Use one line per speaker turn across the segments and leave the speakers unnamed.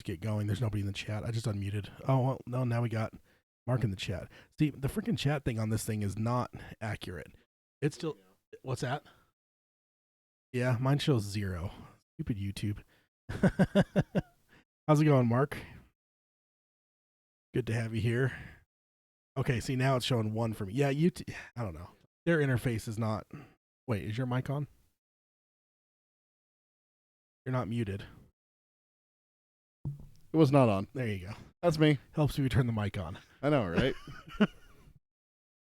to get going. There's nobody in the chat. I just unmuted. Oh, well, no, now we got Mark in the chat. See, the freaking chat thing on this thing is not accurate. It's still, what's that? Yeah, mine shows 0. Stupid YouTube. How's it going, Mark? Good to have you here. Okay, see, now it's showing 1 for me. Yeah, I don't know. Their interface is not. Wait, is your mic on? You're not muted.
It was not on.
There you go.
That's me.
Helps if you turn the mic on.
I know, right?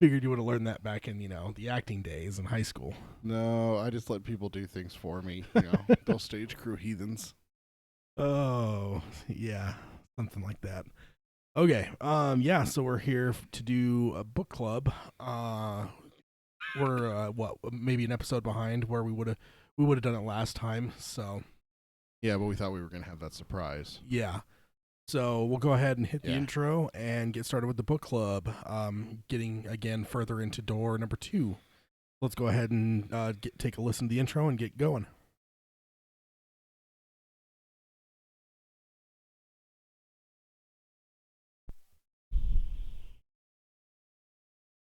Figured you would have learned that back in, the acting days in high school.
No, I just let people do things for me. Those stage crew heathens.
Oh, yeah, something like that. Okay, yeah, so we're here to do a book club. We're maybe an episode behind where we would have done it last time. So
yeah, but we thought we were gonna have that surprise.
Yeah. So we'll go ahead and hit the intro and get started with the book club. Getting again further into door number 2. Let's go ahead and take a listen to the intro and get going.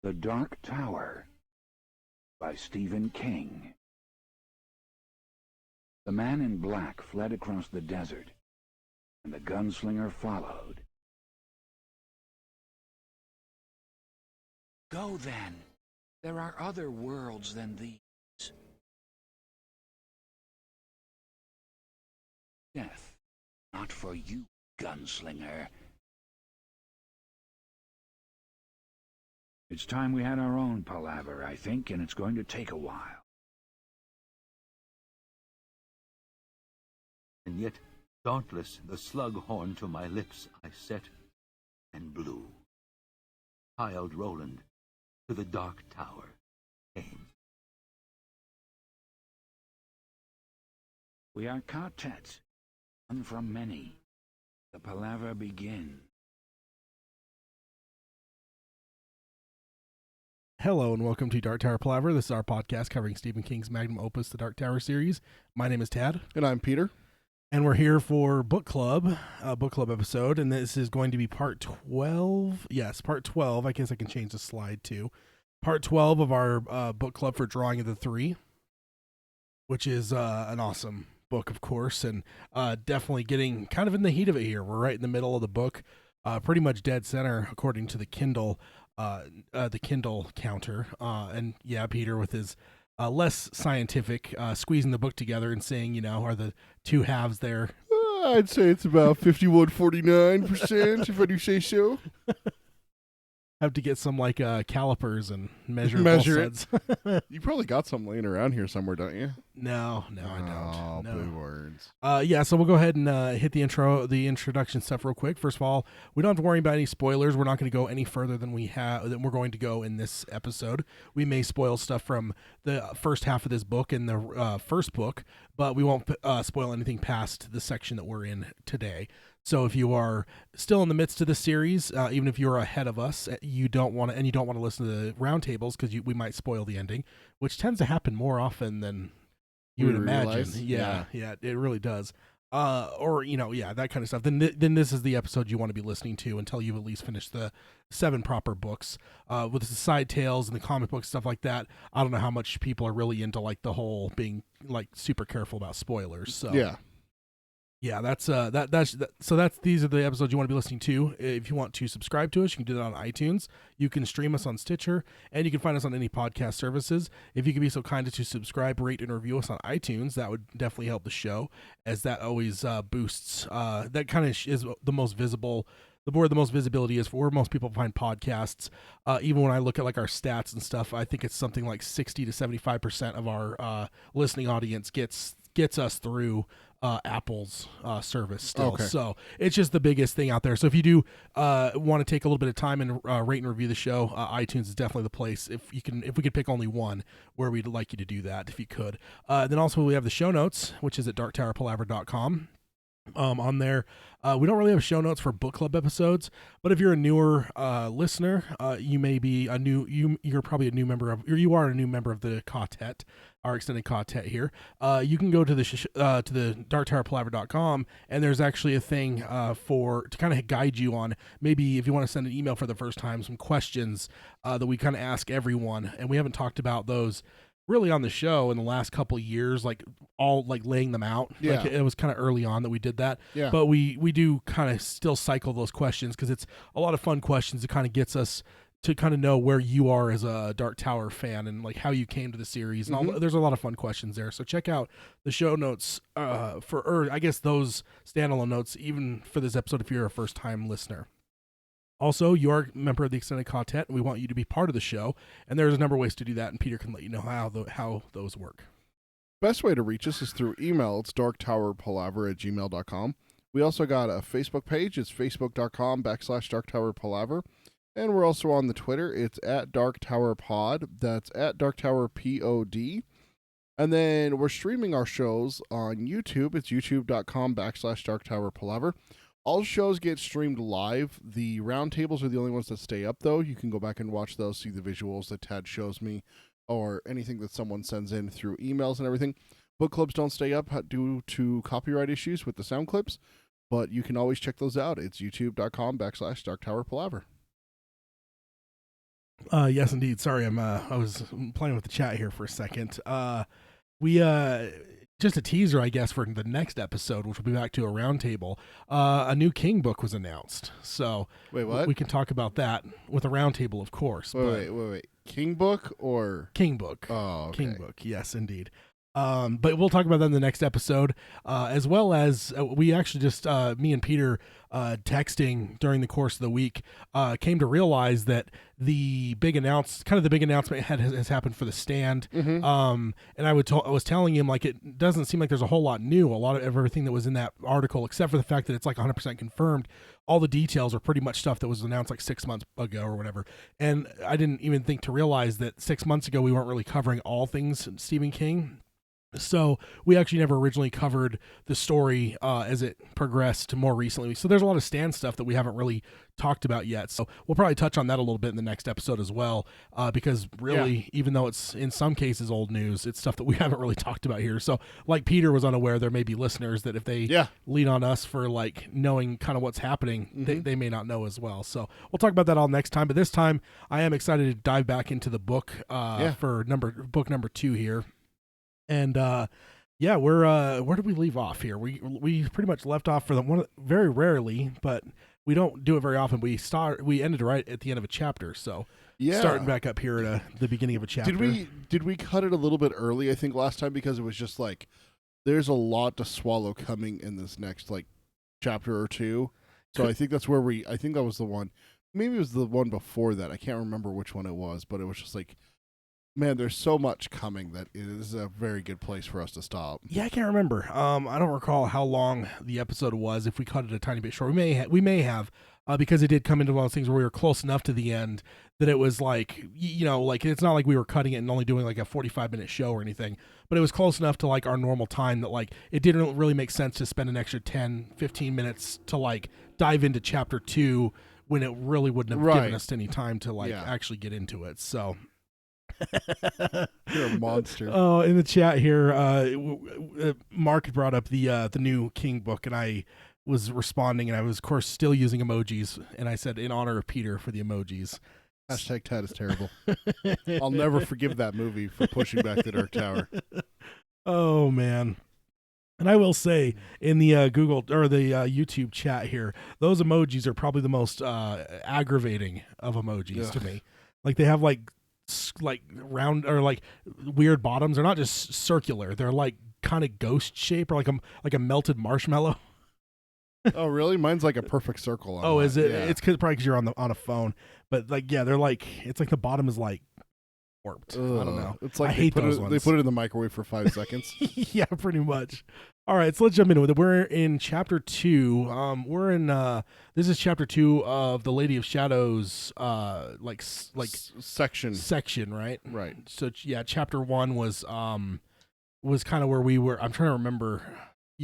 The Dark Tower by Stephen King. The man in black fled across the desert, and the gunslinger followed. Go then. There are other worlds than these. Death, not for you, gunslinger. It's time we had our own palaver, I think, and it's going to take a while.
And yet, dauntless, the slug horn to my lips I set and blew. Child Roland to the Dark Tower came.
We are quartet, one from many. The palaver begins.
Hello and welcome to Dark Tower Palaver. This is our podcast covering Stephen King's Magnum Opus, the Dark Tower series. My name is Tad.
And I'm Peter.
And we're here for book club episode, and this is going to be part 12. Yes, part 12. I guess I can change the slide too. Part 12 of our book club for Drawing of the Three, which is an awesome book, of course, and definitely getting kind of in the heat of it here. We're right in the middle of the book, pretty much dead center according to the Kindle counter. And yeah, Peter with his less scientific squeezing the book together and saying, are the two halves there?
I'd say it's about 51.49%, if I do say so.
Have to get some calipers and measure
it. You probably got some laying around here somewhere, don't you?
No, I don't.
Oh,
no.
blue words.
Yeah, so we'll go ahead and hit the introduction stuff real quick. First of all, we don't have to worry about any spoilers. We're not going to go any further than we're going to go in this episode. We may spoil stuff from the first half of this book and the first book, but we won't spoil anything past the section that we're in today. So if you are still in the midst of the series, even if you're ahead of us, you don't want to listen to the roundtables because we might spoil the ending, which tends to happen more often than you would imagine. Yeah, it really does. That kind of stuff. Then this is the episode you want to be listening to until you've at least finished the 7 proper books. With the side tales and the comic book stuff like that, I don't know how much people are really into the whole being super careful about spoilers. So
yeah.
Yeah, these are the episodes you want to be listening to. If you want to subscribe to us, you can do that on iTunes. You can stream us on Stitcher, and you can find us on any podcast services. If you could be so kind as to subscribe, rate, and review us on iTunes, that would definitely help the show, as that always boosts. That kind of is the most visible. Where the most visibility is for where most people find podcasts. Even when I look at our stats and stuff, I think it's something like 60 to 75% of our listening audience gets us through Apple's service still.
Okay.
So it's just the biggest thing out there. So if you do want to take a little bit of time and rate and review the show, iTunes is definitely the place. If we could pick only one, where we'd like you to do that if you could. Then also we have the show notes, which is at darktowerpalaver.com. on there. We don't really have show notes for book club episodes, but if you're a newer listener, you may be you're probably a new member of, or you are a new member of the quartet, our extended quartet here. You can go to the to the darktowerpalaver.com, and there's actually a thing to kind of guide you on maybe if you want to send an email for the first time, some questions that we kind of ask everyone, and we haven't talked about those really on the show in the last couple of years, like all like laying them out.
Yeah.
Like it was kind of early on that we did that.
Yeah.
But we do kind of still cycle those questions because it's a lot of fun questions. It kind of gets us to kind of know where you are as a Dark Tower fan and like how you came to the series. And all, there's a lot of fun questions there. So check out the show notes or I guess those standalone notes, even for this episode, if you're a first time listener. Also, you are a member of the Extended Quartet, and we want you to be part of the show. And there's a number of ways to do that, and Peter can let you know how those work.
Best way to reach us is through email. It's darktowerpalaver@gmail.com. We also got a Facebook page. It's facebook.com/darktowerpalaver. And we're also on the Twitter. It's @darktowerpod. That's @darktowerpod. And then we're streaming our shows on YouTube. It's youtube.com/darktowerpalaver. All shows get streamed live. The roundtables are the only ones that stay up, though. You can go back and watch those, see the visuals that Tad shows me, or anything that someone sends in through emails and everything. Book clubs don't stay up due to copyright issues with the sound clips, but you can always check those out. It's youtube.com/darktowerpalaver.
Yes, indeed. Sorry, I was playing with the chat here for a second. We just a teaser, I guess, for the next episode, which will be back to a roundtable. A new King book was announced, so
Wait, what?
we can talk about that with a roundtable, of course.
Wait. King book or
King book?
Oh, okay.
King book. Yes, indeed. But we'll talk about that in the next episode, as well as we actually just, me and Peter, texting during the course of the week, came to realize that the big announcement has happened for the stand.
Mm-hmm.
And I was telling him, like, it doesn't seem like there's a whole lot new. A lot of everything that was in that article, except for the fact that it's like 100% confirmed. All the details are pretty much stuff that was announced like 6 months ago or whatever. And I didn't even think to realize that 6 months ago we weren't really covering all things Stephen King. So we actually never originally covered the story as it progressed more recently. So there's a lot of stand stuff that we haven't really talked about yet. So we'll probably touch on that a little bit in the next episode as well, because really, even though it's in some cases old news, it's stuff that we haven't really talked about here. So like Peter was unaware, there may be listeners that if they lean on us for like knowing kind of what's happening, they may not know as well. So we'll talk about that all next time. But this time I am excited to dive back into the book for book number 2 here. And where did we leave off here? We pretty much left off for the one very rarely, but we don't do it very often. We ended right at the end of a chapter, so starting back up here at the beginning of a chapter.
Did we cut it a little bit early? I think last time because it was just like there's a lot to swallow coming in this next like chapter or two. So I think that's where I think that was the one. Maybe it was the one before that. I can't remember which one it was, but it was just like, man, there's so much coming that it is a very good place for us to stop.
Yeah, I can't remember. I don't recall how long the episode was. If we cut it a tiny bit short, we may have because it did come into one of those things where we were close enough to the end that it was like, like it's not like we were cutting it and only doing like a 45-minute show or anything, but it was close enough to like our normal time that like it didn't really make sense to spend an extra 10-15 minutes to like dive into chapter 2 when it really wouldn't have given us any time to like actually get into it. So.
You're a monster.
Oh, in the chat here, Mark brought up the new King book, and I was responding, and I was, of course, still using emojis, and I said, in honor of Peter for the emojis.
Hashtag Ted is terrible. I'll never forgive that movie for pushing back the Dark Tower.
Oh, man. And I will say, in the Google or the YouTube chat here, those emojis are probably the most aggravating of emojis to me. Like, they have, like round or like weird bottoms. They're not just circular. They're like kind of ghost shape or like a melted marshmallow.
Oh, really? Mine's like a perfect circle.
Oh, is it? Yeah. It's probably because you're on a phone. But like, yeah, they're like, it's like the bottom is like warped.
Ugh.
I don't know.
It's like
I hate those ones.
They put it in the microwave for 5 seconds.
Yeah, pretty much. All right, so let's jump into it. We're in chapter 2. This is chapter 2 of the Lady of Shadows, section, right?
Right.
So yeah, chapter 1 was kind of where we were. I'm trying to remember.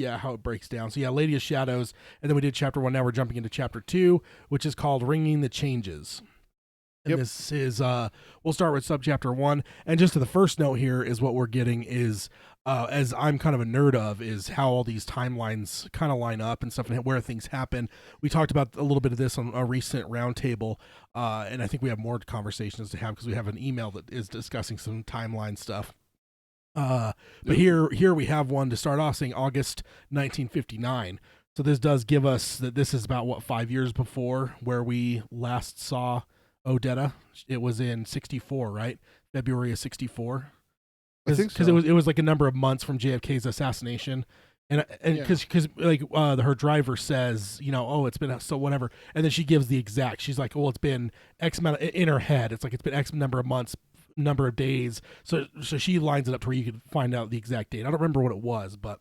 how it breaks down. So Lady of Shadows, and then we did chapter 1. Now we're jumping into chapter 2, which is called Ringing the Changes. And this is we'll start with subchapter 1. And just to the first note here is what we're getting is as I'm kind of a nerd of, is how all these timelines kind of line up and stuff and where things happen. We talked about a little bit of this on a recent roundtable, and I think we have more conversations to have because we have an email that is discussing some timeline stuff. But here we have one to start off saying August 1959. So this does give us that this is about 5 years before where we last saw Odetta. It was in 64, right? February of 64.
I think so.
Because it was like a number of months from JFK's assassination, and because her driver says, it's been so whatever, and then she gives the exact. She's like, well, it's been X amount in her head. It's like it's been X number of months, number of days. So she lines it up to where you could find out the exact date. I don't remember what it was, but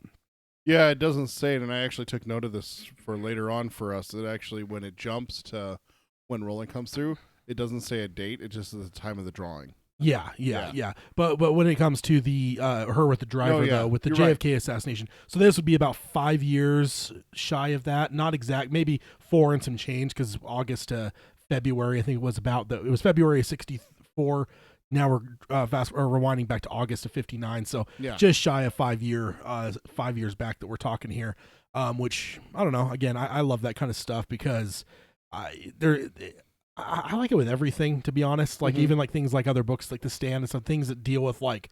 yeah, it doesn't say it, and I actually took note of this for later on for us. That actually, when it jumps to when Roland comes through, it doesn't say a date. It just is the time of the drawing.
Yeah. But when it comes to the her with the driver though, with the JFK assassination, so this would be about 5 years shy of that. Not exact, maybe 4 and some change because August to February, I think it was about it was February of 64. Now we're rewinding back to August of 59, so just shy of 5 years back that we're talking here. Which I don't know. Again, I love that kind of stuff because I like it with everything, to be honest. Like even like things like other books like The Stand and some things that deal with like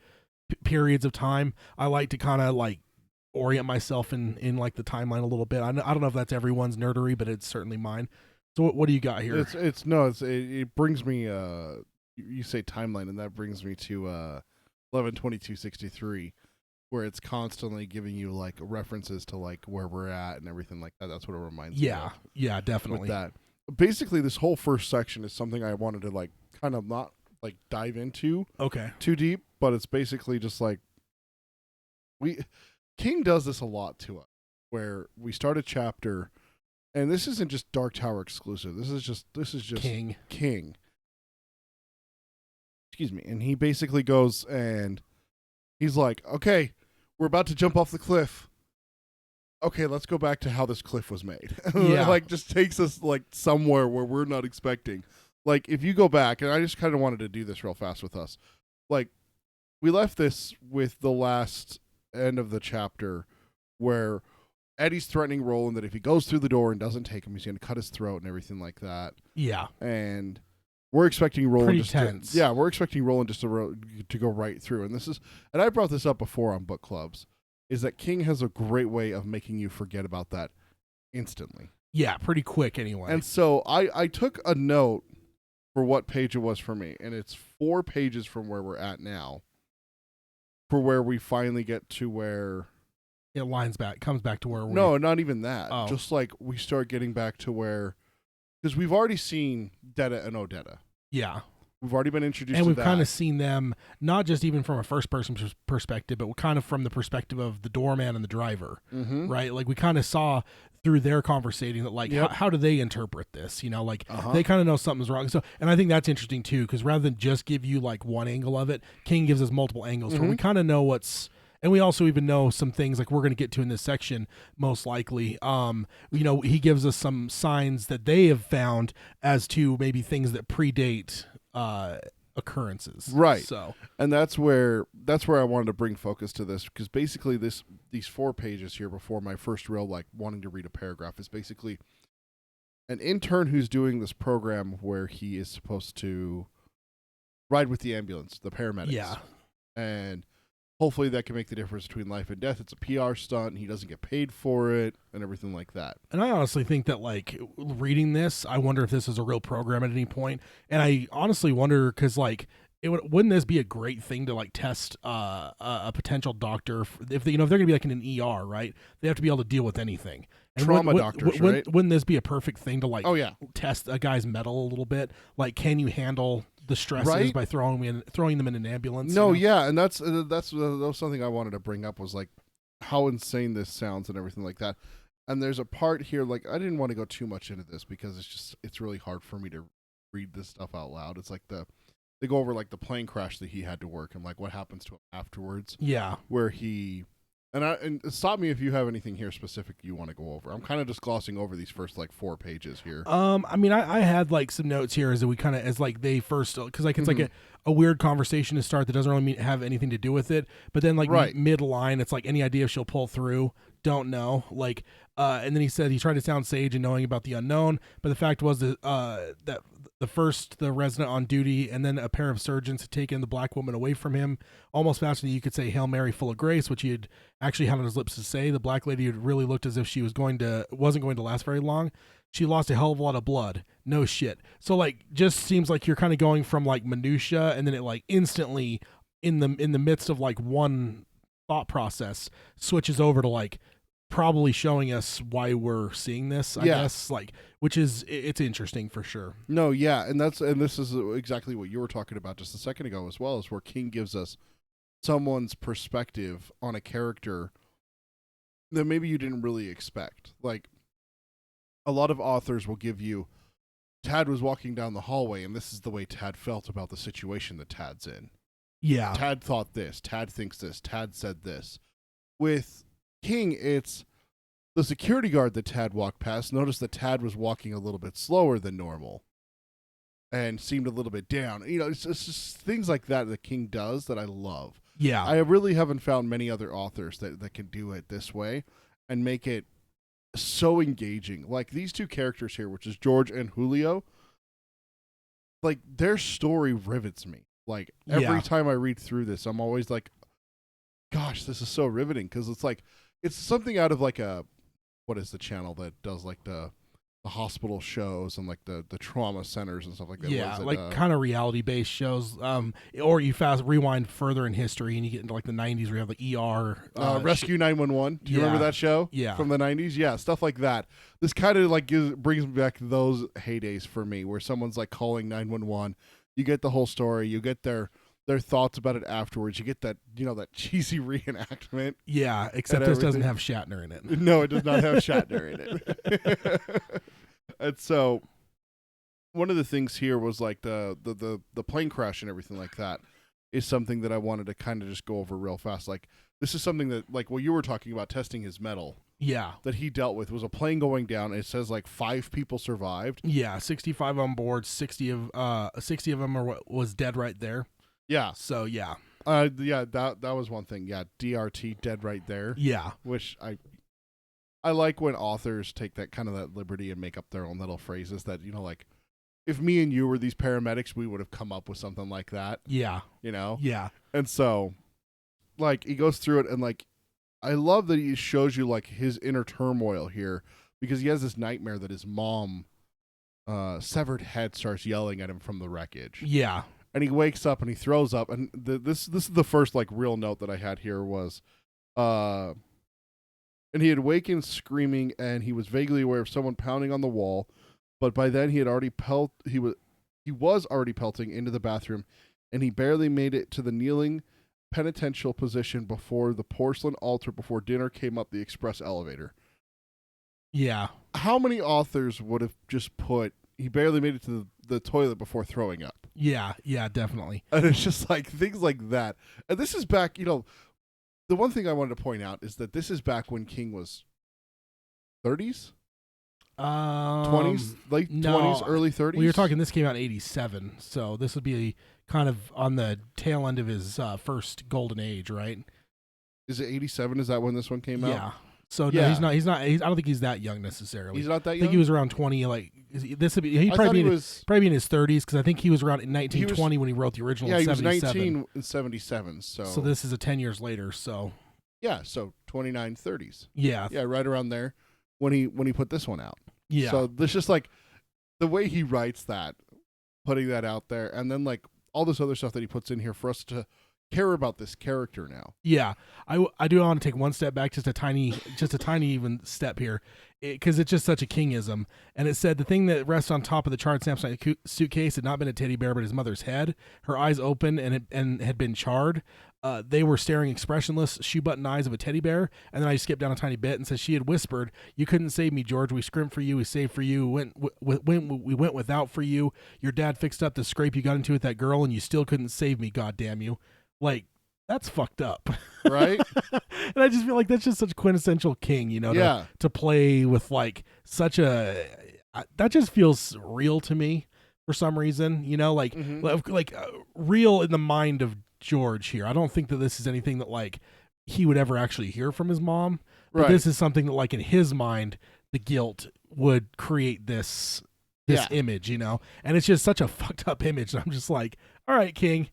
periods of time. I like to kind of like orient myself in like the timeline a little bit. I don't know if that's everyone's nerdery, but it's certainly mine. So what do you got here?
It brings me you say timeline, and that brings me to 11/22/63, where it's constantly giving you like references to like where we're at and everything like that. That's what it reminds me of.
Yeah, definitely.
With that. Basically, this whole first section is something I wanted to like kind of not like dive into too deep, but it's basically just like King does this a lot to us, where we start a chapter, and this isn't just Dark Tower exclusive. This is just King. Excuse me. And he basically goes and he's like, okay, we're about to jump off the cliff. Okay, let's go back to how this cliff was made.
Yeah.
Like, just takes us, like, somewhere where we're not expecting. Like, if you go back, and I just kind of wanted to do this real fast with us. Like, we left this with the last end of the chapter where Eddie's threatening Roland that if he goes through the door and doesn't take him, he's going to cut his throat and everything like that.
Yeah.
And we're expecting Roland
Pretty tense.
we're expecting Roland just to go right through. And I brought this up before on book clubs, is that King has a great way of making you forget about that instantly.
Yeah, pretty quick anyway.
And so I took a note for what page it was for me, and it's 4 pages from where we're at now, for where we finally get to where
it comes back to where we...
No, not even that.
Oh.
Just like we start getting back to where, because we've already seen Detta and Odetta.
Yeah.
We've already been introduced
and
to
we've
that.
kind of seen them, not just even from a first-person perspective, but kind of from the perspective of the doorman and the driver, right? Like, we kind of saw through their conversating that, like, how do they interpret this? Like, they kind of know something's wrong. So, and I think that's interesting, too, because rather than just give you, like, one angle of it, King gives us multiple angles, where we kind of know what's... And we also even know some things like we're going to get to in this section, most likely. He gives us some signs that they have found as to maybe things that predate occurrences.
Right.
So,
and that's where I wanted to bring focus to this, because basically these 4 pages here before my first real like wanting to read a paragraph is basically an intern who's doing this program where he is supposed to ride with the ambulance, the paramedics.
Yeah.
And hopefully that can make the difference between life and death. It's a PR stunt, and he doesn't get paid for it, and everything like that.
And I honestly think that, like, reading this, I wonder if this is a real program at any point. And I honestly wonder, because, like, wouldn't this be a great thing to, like, test a potential doctor if they're going to be, like, in an ER, right? They have to be able to deal with anything. And
trauma doctors, right?
Wouldn't this be a perfect thing to, like,
oh, yeah,
test a guy's mettle a little bit? Like, can you handle the stresses by throwing them in an ambulance?
No, yeah, and that's something I wanted to bring up, was like how insane this sounds and everything like that. And there's a part here, like, I didn't want to go too much into this because it's really hard for me to read this stuff out loud. It's like they go over like the plane crash that he had to work and like what happens to him afterwards.
Yeah,
where he And stop me if you have anything here specific you want to go over. I'm kind of just glossing over these first like 4 pages here.
I mean, I had like some notes here as we kind of as like they first because like it's like a weird conversation to start that doesn't really have anything to do with it. But then like mid line, it's like any idea if she'll pull through. Don't know. Like, and then he said he tried to sound sage and knowing about the unknown, but the fact was that that the resident on duty and then a pair of surgeons had taken the black woman away from him almost faster than you could say Hail Mary full of grace, which he had actually had on his lips to say. The black lady had really looked as if she wasn't going to last very long. She lost a hell of a lot of blood. No shit. So like just seems like you're kind of going from like minutia and then it like instantly in the midst of like one thought process switches over to like probably showing us why we're seeing this, I guess, like, which is it's interesting for sure.
No, yeah, and this is exactly what you were talking about just a second ago as well, is where King gives us someone's perspective on a character that maybe you didn't really expect. Like, a lot of authors will give you Tad was walking down the hallway, and this is the way Tad felt about the situation that Tad's in.
Yeah.
Tad thought this. Tad thinks this. Tad said this. With King, it's the security guard that Tad walked past noticed that Tad was walking a little bit slower than normal and seemed a little bit down. You know, it's just things like that King does that I love.
Yeah.
I really haven't found many other authors that can do it this way and make it so engaging. Like these two characters here, which is George and Julio, like their story rivets me. Like every time I read through this, I'm always like, gosh, this is so riveting, because it's like it's something out of like what is the channel that does like the hospital shows and like the trauma centers and stuff like that.
Yeah, like kind of reality based shows. Or you rewind further in history and you get into like the 90s where you have the ER
Rescue 911. Do you remember that show?
Yeah,
from the 90s. Yeah, stuff like that. This kind of like brings back those heydays for me, where someone's like calling 911. You get the whole story. You get their thoughts about it afterwards. You get that, that cheesy reenactment.
Yeah, except this doesn't have Shatner in it.
No, it does not have Shatner in it. And so one of the things here was like the plane crash and everything like that is something that I wanted to kind of just go over real fast. Like this is something that, like what you were talking about, testing his metal.
Yeah.
That he dealt with was a plane going down. And it says like 5 people survived.
Yeah, 65 on board. 60 of them was dead right there.
Yeah.
So yeah.
That was one thing. Yeah, DRT, dead right there.
Yeah.
Which I like when authors take that kind of that liberty and make up their own little phrases that, like if me and you were these paramedics, we would have come up with something like that.
Yeah.
Yeah. And so like he goes through it, and like I love that he shows you like his inner turmoil here, because he has this nightmare that his mom severed head starts yelling at him from the wreckage.
Yeah.
And he wakes up and he throws up. And this is the first like real note that I had here was, and he had awakened screaming, and he was vaguely aware of someone pounding on the wall, but by then he was already pelting into the bathroom, and he barely made it to the kneeling penitential position before the porcelain altar before dinner came up the express elevator.
Yeah.
How many authors would have just put he barely made it to the toilet before throwing up?
Yeah, definitely.
And it's just like things like that. And this is back, the one thing I wanted to point out is that this is back when King was 30s? 20s? Late 20s, early 30s?
Well, you're talking this came out in 87, so this would be kind of on the tail end of his first golden age, right?
Is it 87? Is that when this one came out?
Yeah. So no, he's not. I don't think he's that young necessarily.
He's not that young.
I think he was around 20. Like this would be. He'd probably be in his 30s, because I think he was around in 1920 when he wrote the original.
Yeah,
in
he was
77.
19 in 77. So
this is 10 years later. So
yeah, so 29, 30s.
Yeah,
right around there when he put this one out.
Yeah.
So there's just like the way he writes that, putting that out there, and then like all this other stuff that he puts in here for us to care about this character now.
Yeah, I do want to take one step back, just a tiny even step here, because it's just such a Kingism. And it said the thing that rests on top of the charred Samsonite suitcase had not been a teddy bear, but his mother's head. Her eyes open and had been charred. They were staring expressionless, shoe-button eyes of a teddy bear. And then I skipped down a tiny bit and said she had whispered, "You couldn't save me, George. We scrimped for you. We saved for you. We went without for you. Your dad fixed up the scrape you got into with that girl, and you still couldn't save me. God damn you!" Like, That's fucked up.
Right?
And I just feel like that's just such quintessential King,
Yeah.
to play with like such a that just feels real to me for some reason, real in the mind of George here. I don't think that this is anything that like he would ever actually hear from his mom, but
Right.
this is something that like in his mind the guilt would create this
Yeah.
image, and it's just such a fucked up image. And I'm just like, all right, King,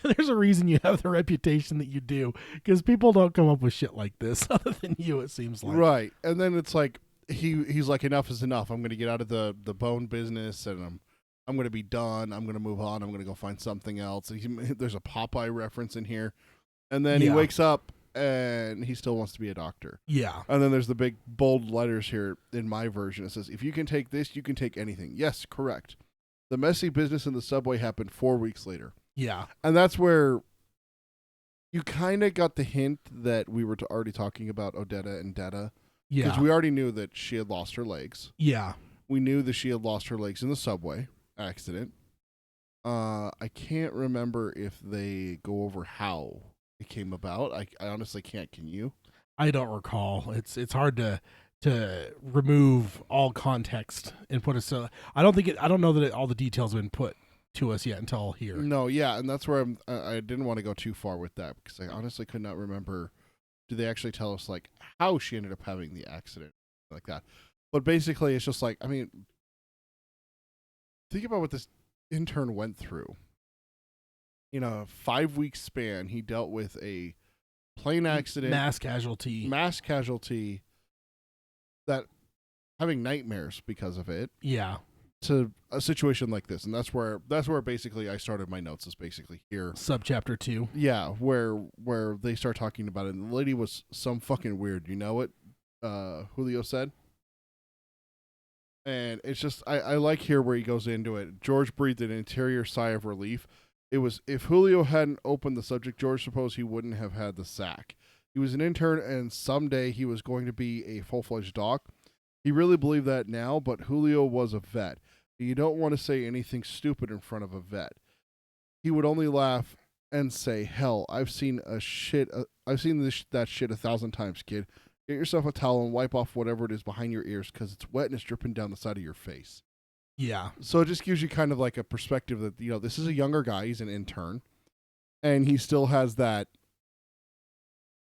there's a reason you have the reputation that you do, because people don't come up with shit like this other than you, it seems like.
Right. And then it's like he's like, enough is enough. I'm going to get out of the bone business, and I'm going to be done. I'm going to move on. I'm going to go find something else. There's a Popeye reference in here. And then he wakes up and he still wants to be a doctor.
Yeah.
And then there's the big bold letters here in my version. It says, if you can take this, you can take anything. Yes, correct. The messy business in the subway happened 4 weeks later.
Yeah.
And that's where you kind of got the hint that we were already talking about Odetta and Detta.
Yeah.
Because we already knew that she had lost her legs.
Yeah.
We knew that she had lost her legs in the subway accident. I can't remember if they go over how it came about. I honestly can't. Can you?
I don't recall. It's hard to remove all context and put it. So I don't know that all the details have been put to us yet until here.
No, yeah, and that's where I didn't want to go too far with that, because I honestly could not remember. Do they actually tell us like how she ended up having the accident like that? But basically, it's just like, I mean, think about what this intern went through. In a 5-week span, he dealt with a plane accident,
mass casualty, that having nightmares because of it. Yeah.
To a situation like this, and that's where basically I started my notes, is basically here.
Subchapter 2.
Yeah, where they start talking about it, and the lady was some fucking weird. You know what Julio said? And it's just, I like here where he goes into it. George breathed an interior sigh of relief. It was, if Julio hadn't opened the subject, George supposed he wouldn't have had the sack. He was an intern, and someday he was going to be a full-fledged doc. He really believed that now, but Julio was a vet. You don't want to say anything stupid in front of a vet. He would only laugh and say, "Hell, I've seen that shit 1,000 times, kid. Get yourself a towel and wipe off whatever it is behind your ears, because it's wet and it's dripping down the side of your face."
Yeah.
So it just gives you kind of like a perspective that, this is a younger guy. He's an intern, and he still has that,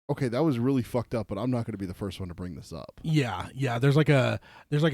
okay, that was really fucked up, but I'm not going to be the first one to bring this up.
Yeah. There's like a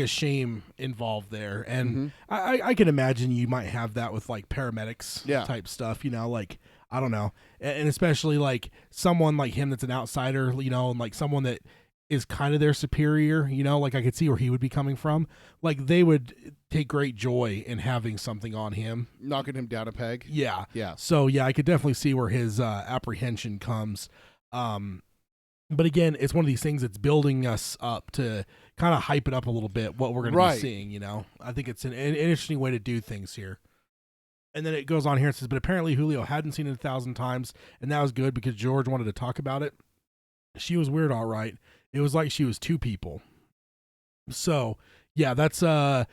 shame involved there, and I can imagine you might have that with like paramedics type stuff. Like, I don't know, and especially like someone like him that's an outsider, and like someone that is kind of their superior. Like I could see where he would be coming from. Like they would take great joy in having something on him,
knocking him down a peg.
Yeah.
Yeah.
So yeah, I could definitely see where his apprehension comes. But again, it's one of these things that's building us up to kind of hype it up a little bit, what we're going to be seeing, I think it's an interesting way to do things here. And then it goes on here and says, but apparently Julio hadn't seen it 1,000 times, and that was good because George wanted to talk about it. She was weird, all right. It was like she was two people. So, yeah, that's, and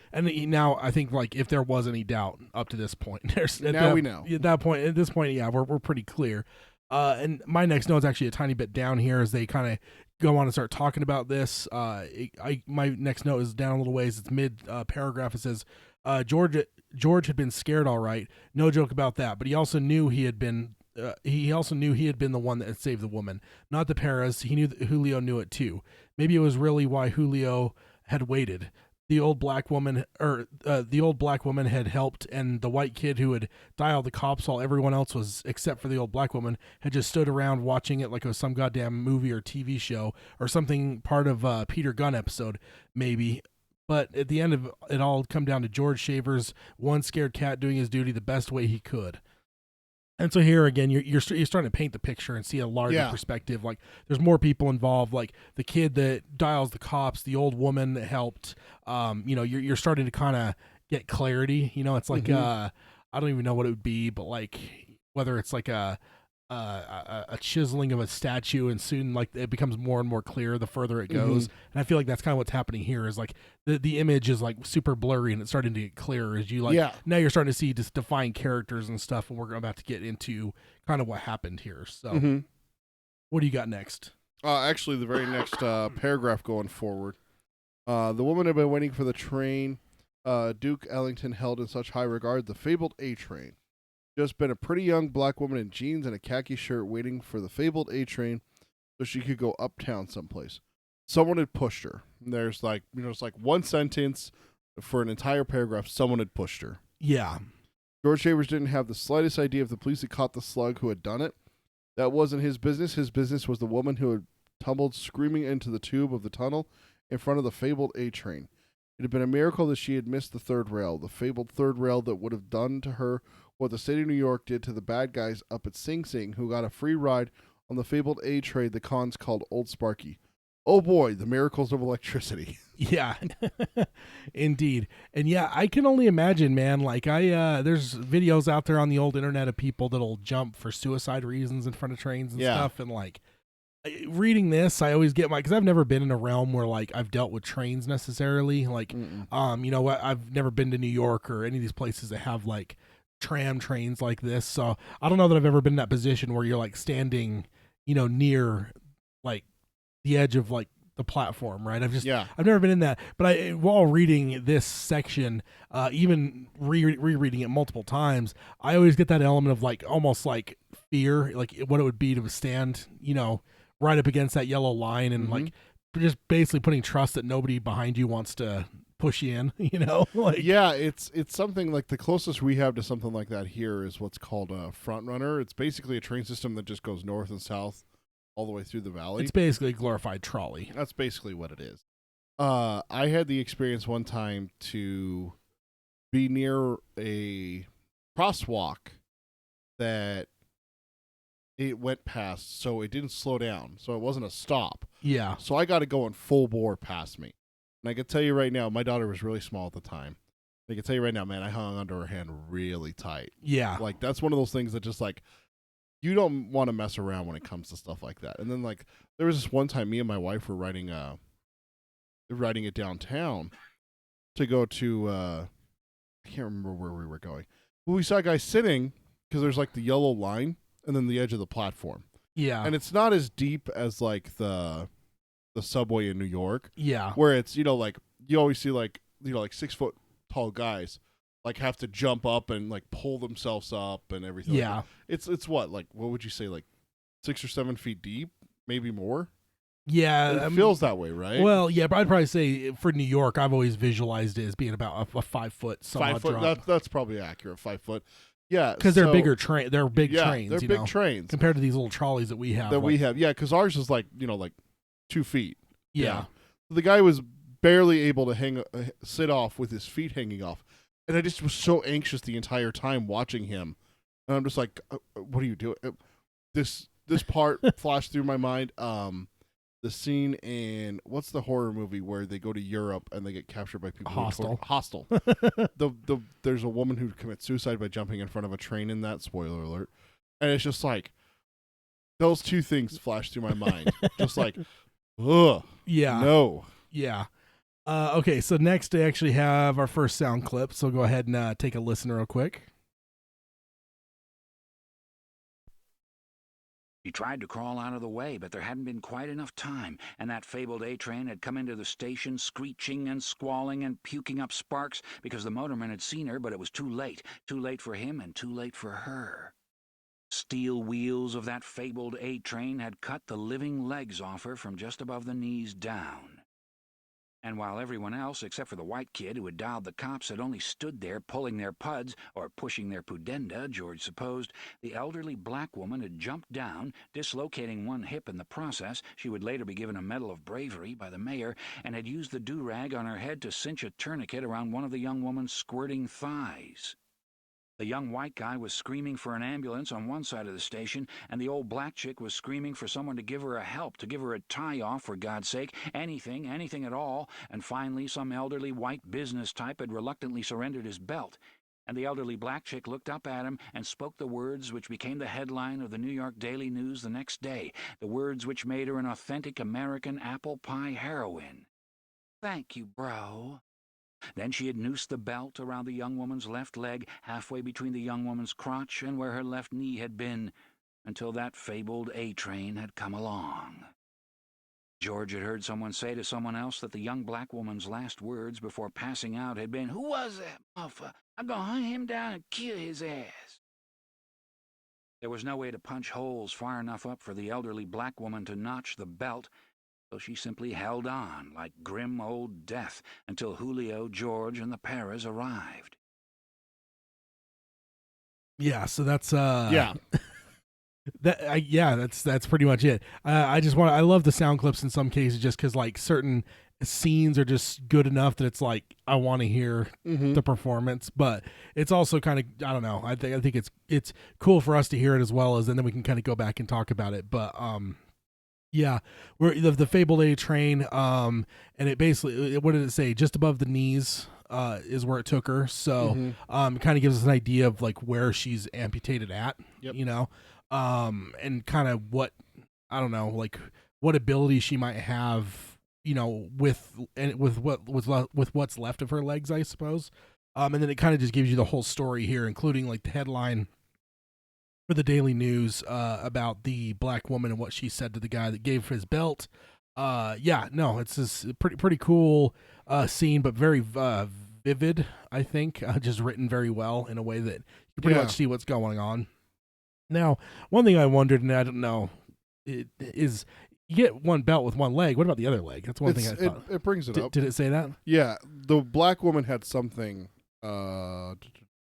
now I think, like, if there was any doubt up to this point,
we know.
At this point, yeah, we're pretty clear. And my next note is actually a tiny bit down here as they kind of go on and start talking about this. My next note is down a little ways. It's mid paragraph. It says, George had been scared, all right. No joke about that. But he also knew he had been the one that had saved the woman, not the Paras. He knew that Julio knew it too. Maybe it was really why Julio had waited. The old black woman had helped, and the white kid who had dialed the cops while everyone else was, except for the old black woman, had just stood around watching it like it was some goddamn movie or TV show or something, part of a Peter Gunn episode, maybe. But at the end of it all, come down to George Shaver's one scared cat doing his duty the best way he could. And so here again, you're starting to paint the picture and see a larger perspective. Like there's more people involved, like the kid that dials the cops, the old woman that helped. You're starting to kind of get clarity. It's like I don't even know what it would be, but like whether it's like a a chiseling of a statue, and soon like it becomes more and more clear the further it goes. And I feel like that's kind of what's happening here. Is like the image is like super blurry and it's starting to get clearer as you like.
Yeah.
Now you're starting to see just defined characters and stuff, and we're about to get into kind of what happened here. So, what do you got next?
Actually, the very next paragraph going forward. The woman had been waiting for the train Duke Ellington held in such high regard, the fabled A train. Just been a pretty young black woman in jeans and a khaki shirt waiting for the fabled A train so she could go uptown someplace. Someone had pushed her. And there's like, it's like one sentence for an entire paragraph. Someone had pushed her.
Yeah.
George Shavers didn't have the slightest idea if the police had caught the slug who had done it. That wasn't his business. His business was the woman who had tumbled screaming into the tube of the tunnel in front of the fabled A train. It had been a miracle that she had missed the third rail, the fabled third rail that would have done to her what the state of New York did to the bad guys up at Sing Sing who got a free ride on the fabled A train the cons called Old Sparky. Oh boy, the miracles of electricity.
Yeah, indeed. And yeah, I can only imagine, man, like there's videos out there on the old internet of people that'll jump for suicide reasons in front of trains and stuff. And like reading this, I always get because I've never been in a realm where like I've dealt with trains necessarily. Like, you know what? I've never been to New York or any of these places that have like tram trains like this. So I don't know that I've ever been in that position where you're like standing, near like the edge of like the platform, right? I've never been in that, but while reading this section, even rereading it multiple times, I always get that element of like almost like fear, like what it would be to stand, right up against that yellow line and like just basically putting trust that nobody behind you wants to push you in, like
it's something like the closest we have to something like that here is what's called a front runner. It's basically a train system that just goes north and south all the way through the valley.
It's basically a glorified trolley.
That's basically what it is. I had the experience one time to be near a crosswalk that it went past, so it didn't slow down, so it wasn't a stop.
Yeah.
So I got it going full bore past me. And I can tell you right now, my daughter was really small at the time. I can tell you right now, man, I hung onto her hand really tight.
Yeah.
Like, that's one of those things that just, like, you don't want to mess around when it comes to stuff like that. And then, like, there was this one time me and my wife were riding it downtown to go to, I can't remember where we were going. But we saw a guy sitting, because there's, like, the yellow line, and then the edge of the platform.
Yeah.
And it's not as deep as, like, the subway in New York.
Yeah.
Where it's, like, you always see, like, like 6 foot tall guys, like, have to jump up and, like, pull themselves up and everything.
Yeah.
Like it's what would you say, like 6 or 7 feet deep, maybe more?
Yeah.
It feels that way, right?
Well, yeah, but I'd probably say for New York, I've always visualized it as being about a 5 foot.
5 foot. That's probably accurate. 5 foot. Yeah.
Because they're bigger trains. They're big trains.
They're big trains
compared to these little trolleys that we have.
Yeah, because ours is like, like 2 feet.
Yeah.
The guy was barely able to sit off with his feet hanging off. And I just was so anxious the entire time watching him. And I'm just like, what are you doing? This part flashed through my mind. The scene in, what's the horror movie where they go to Europe and they get captured by people? Hostel. There's a woman who commits suicide by jumping in front of a train in that, spoiler alert. And it's just like, those two things flash through my mind. Just like, ugh.
Yeah.
No.
Yeah. Okay, so next we actually have our first sound clip, so go ahead and take a listen real quick.
He tried to crawl out of the way, but there hadn't been quite enough time, and that fabled A train had come into the station screeching and squalling and puking up sparks because the motorman had seen her, but it was too late for him and too late for her. Steel wheels of that fabled A train had cut the living legs off her from just above the knees down. And while everyone else, except for the white kid who had dialed the cops, had only stood there pulling their puds, or pushing their pudenda, George supposed, the elderly black woman had jumped down, dislocating one hip in the process. She would later be given a Medal of Bravery by the mayor, and had used the do-rag on her head to cinch a tourniquet around one of the young woman's squirting thighs. The young white guy was screaming for an ambulance on one side of the station, and the old black chick was screaming for someone to give her a help, to give her a tie-off, for God's sake, anything at all, and finally some elderly white business type had reluctantly surrendered his belt. And the elderly black chick looked up at him and spoke the words which became the headline of the New York Daily News the next day, the words which made her an authentic American apple pie heroine. "Thank you, bro." Then she had noosed the belt around the young woman's left leg, halfway between the young woman's crotch and where her left knee had been, until that fabled A-train had come along. George had heard someone say to someone else that the young black woman's last words before passing out had been, "Who was that muffer? I'm gonna hunt him down and kill his ass." There was no way to punch holes far enough up for the elderly black woman to notch the belt, so she simply held on like grim old death until Julio, George, and the Paras arrived.
Yeah, so that's
Yeah.
that's pretty much it. I love the sound clips in some cases just because like certain scenes are just good enough that it's like I want to hear the performance, but it's also kind of, I don't know, I think it's cool for us to hear it as well as, and then we can kind of go back and talk about it. But yeah, we're the fabled A train, and it basically, what did it say? Just above the knees is where it took her. So it kind of gives us an idea of like where she's amputated at, you know, and kind of what, I don't know, like what ability she might have, you know, with what's left of her legs, I suppose. And then it kind of just gives you the whole story here, including like the headline for the Daily News about the black woman and what she said to the guy that gave his belt. It's this pretty cool scene, but very vivid, I think, just written very well in a way that you pretty much see what's going on. Now, one thing I wondered, and I don't know, is you get one belt with one leg. What about the other leg? That's one thing I thought.
It brings it up.
Did it say that?
Yeah, the black woman had something.
Is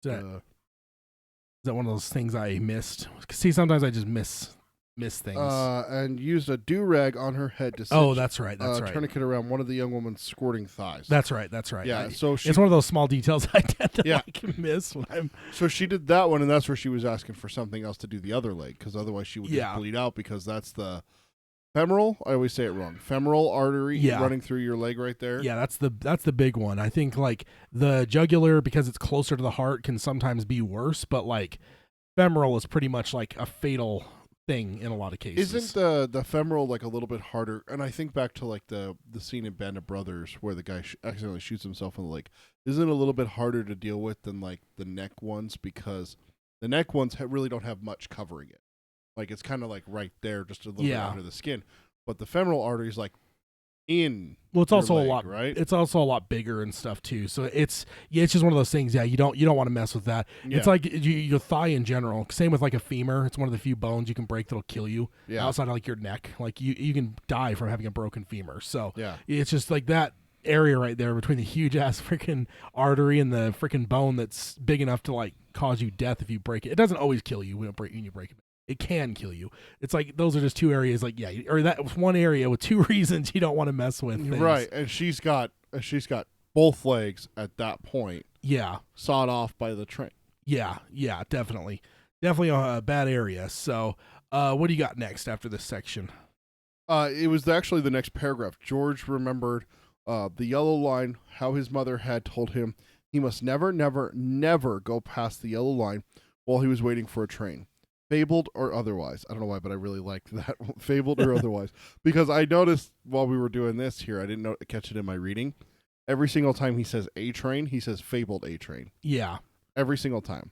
that one of those things I missed? See, sometimes I just miss things.
And used a do-rag on her head to
cinch, that's right.
tourniquet around one of the young woman's squirting thighs.
That's right.
Yeah, so
it's one of those small details I tend to like miss when I'm.
So she did that one, and that's where she was asking for something else to do the other leg, because otherwise she would just bleed out, because that's the femoral. I always say it wrong. Femoral artery running through your leg right there.
Yeah, that's the big one. I think like the jugular, because it's closer to the heart, can sometimes be worse, but like femoral is pretty much like a fatal thing in a lot of cases.
Isn't the femoral like a little bit harder? And I think back to like the scene in Band of Brothers where the guy accidentally shoots himself in the leg. Isn't it a little bit harder to deal with than like the neck ones, because the neck ones really don't have much covering it. Like it's kind of like right there, just a little bit under the skin. But the femoral artery is like in.
Well, it's also
leg,
a lot,
right?
It's also a lot bigger and stuff too. So it's just one of those things. Yeah, you don't want to mess with that. Yeah. It's like your thigh in general. Same with like a femur. It's one of the few bones you can break that'll kill you. Yeah. Outside of like your neck, like you can die from having a broken femur. So it's just like that area right there between the huge ass freaking artery and the freaking bone that's big enough to like cause you death if you break it. It doesn't always kill you when you break it. It can kill you. It's like those are just two areas, like or that one area with two reasons you don't want to mess with. Things.
Right, and she's got both legs at that point.
Yeah,
sawed off by the train.
Yeah, definitely a bad area. So, what do you got next after this section?
It was actually the next paragraph. George remembered the yellow line, how his mother had told him he must never, never, never go past the yellow line while he was waiting for a train. Fabled or otherwise. I don't know why, but I really liked that. Fabled or otherwise. Because I noticed while we were doing this here, I didn't catch it in my reading. Every single time he says A train, he says fabled A train.
Yeah.
Every single time.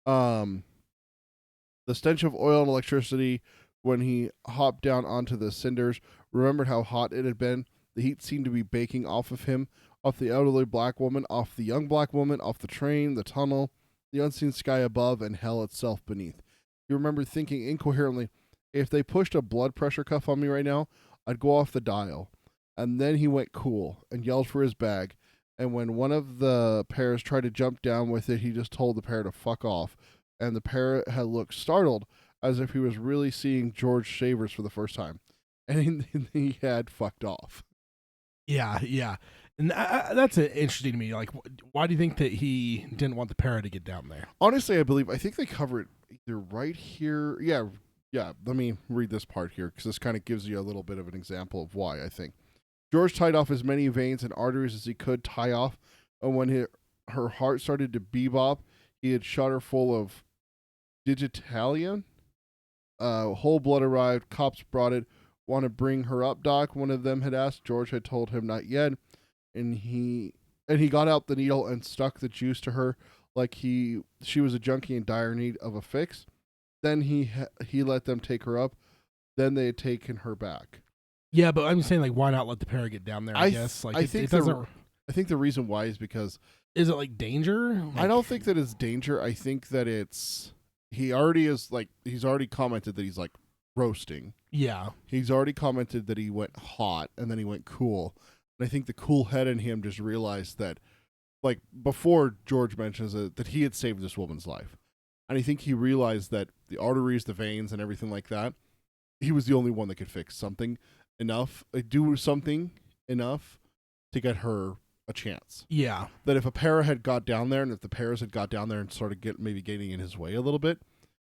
The stench of oil and electricity when he hopped down onto the cinders, remembered how hot it had been. The heat seemed to be baking off of him, off the elderly black woman, off the young black woman, off the train, the tunnel, the unseen sky above, and hell itself beneath. You remember thinking incoherently, if they pushed a blood pressure cuff on me right now, I'd go off the dial. And then he went cool and yelled for his bag. And when one of the pairs tried to jump down with it, he just told the pair to fuck off. And the pair had looked startled, as if he was really seeing George Shavers for the first time. And he had fucked off.
Yeah. And that's interesting to me. Like, why do you think that he didn't want the pair to get down there?
Honestly, I think they cover it either right here. Yeah. Let me read this part here, because this kind of gives you a little bit of an example of why, I think. George tied off as many veins and arteries as he could tie off, and when her heart started to bebop, he had shot her full of digitalium. Whole blood arrived. Cops brought it. Want to bring her up, Doc? One of them had asked. George had told him not yet, and he got out the needle and stuck the juice to her like she was a junkie in dire need of a fix. Then he let them take her up. Then they had taken her back.
Yeah, but I'm saying, like, why not let the pair get down there? I guess, like,
I
it doesn't.
I think the reason why is because
Is it like danger? Like,
I don't think that it's danger. I think that it's he's already commented that he's like roasting.
Yeah.
He's already commented that he went hot and then he went cool. And I think the cool head in him just realized that, like, before George mentions it, that he had saved this woman's life. And I think he realized that the arteries, the veins, and everything like that, he was the only one that could fix something enough, do something enough to get her a chance.
Yeah.
That if a para had got down there, and if the paras had got down there and started getting in his way a little bit,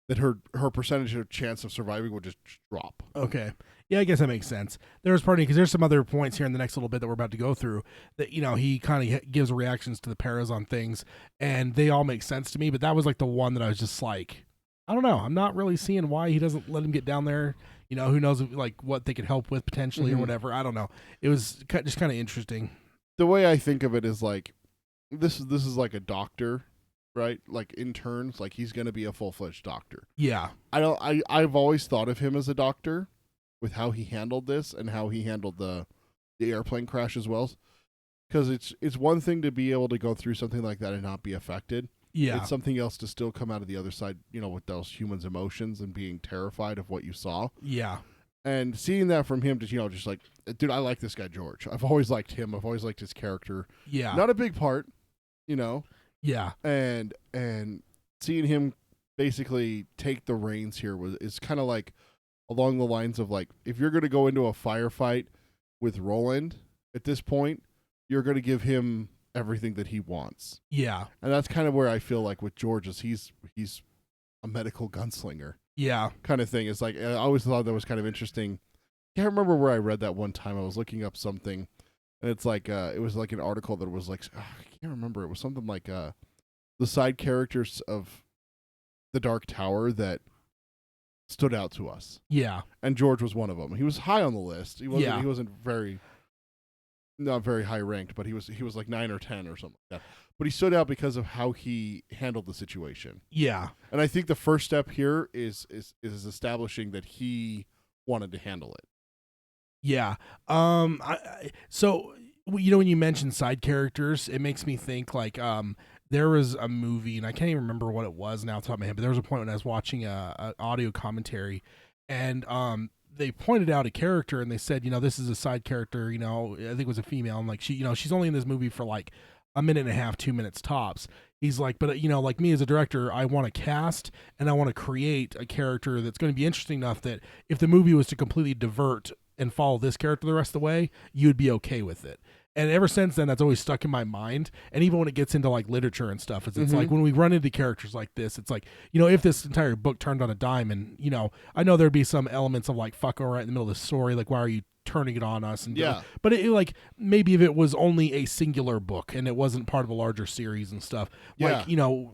that her percentage of chance of surviving would just drop.
Okay. Yeah, I guess that makes sense. There's part of because there's some other points here in the next little bit that we're about to go through that, you know, he kind of gives reactions to the paras on things, and they all make sense to me. But that was like the one that I was just like, I don't know. I'm not really seeing why he doesn't let him get down there. You know, who knows like what they could help with potentially or whatever. I don't know. It was just kind of interesting.
The way I think of it is like this is like a doctor, right? Like interns, like he's going to be a full-fledged doctor.
Yeah.
I've always thought of him as a doctor with how he handled this and how he handled the airplane crash as well. Because it's one thing to be able to go through something like that and not be affected.
Yeah.
It's something else to still come out of the other side, you know, with those humans' emotions and being terrified of what you saw.
Yeah.
And seeing that from him, just like, dude, I like this guy, George. I've always liked him. I've always liked his character.
Yeah.
Not a big part, you know.
Yeah.
And seeing him basically take the reins here is kind of like along the lines of like, if you're going to go into a firefight with Roland at this point, you're going to give him everything that he wants.
Yeah.
And that's kind of where I feel like with George is he's a medical gunslinger.
Yeah.
Kind of thing. It's like, I always thought that was kind of interesting. I can't remember where I read that one time. I was looking up something, and it's like, it was like an article that was like, I can't remember. It was something like the side characters of the Dark Tower that stood out to us.
Yeah.
And George was one of them. He was high on the list. He wasn't.
Yeah.
He wasn't not very high ranked, but he was like 9 or 10 or something like that. But he stood out because of how he handled the situation.
Yeah.
And I think the first step here is establishing that he wanted to handle it.
Yeah. So you know, when you mention side characters, it makes me think like there was a movie, and I can't even remember what it was now off the top of my head, but there was a point when I was watching a audio commentary, and they pointed out a character, and they said, you know, this is a side character, you know, I think it was a female, and like she, you know, she's only in this movie for like a minute and a half, 2 minutes tops. He's like, but you know, like me as a director, I want to cast and I want to create a character that's going to be interesting enough that if the movie was to completely divert and follow this character the rest of the way, you would be okay with it. And ever since then, that's always stuck in my mind. And even when it gets into like literature and stuff, it's like when we run into characters like this, it's like, you know, if this entire book turned on a dime, and, you know, I know there'd be some elements of like, fuck, all right, in the middle of the story, like, why are you turning it on us? And
yeah.
But it, like, maybe if it was only a singular book and it wasn't part of a larger series and stuff, like, you know,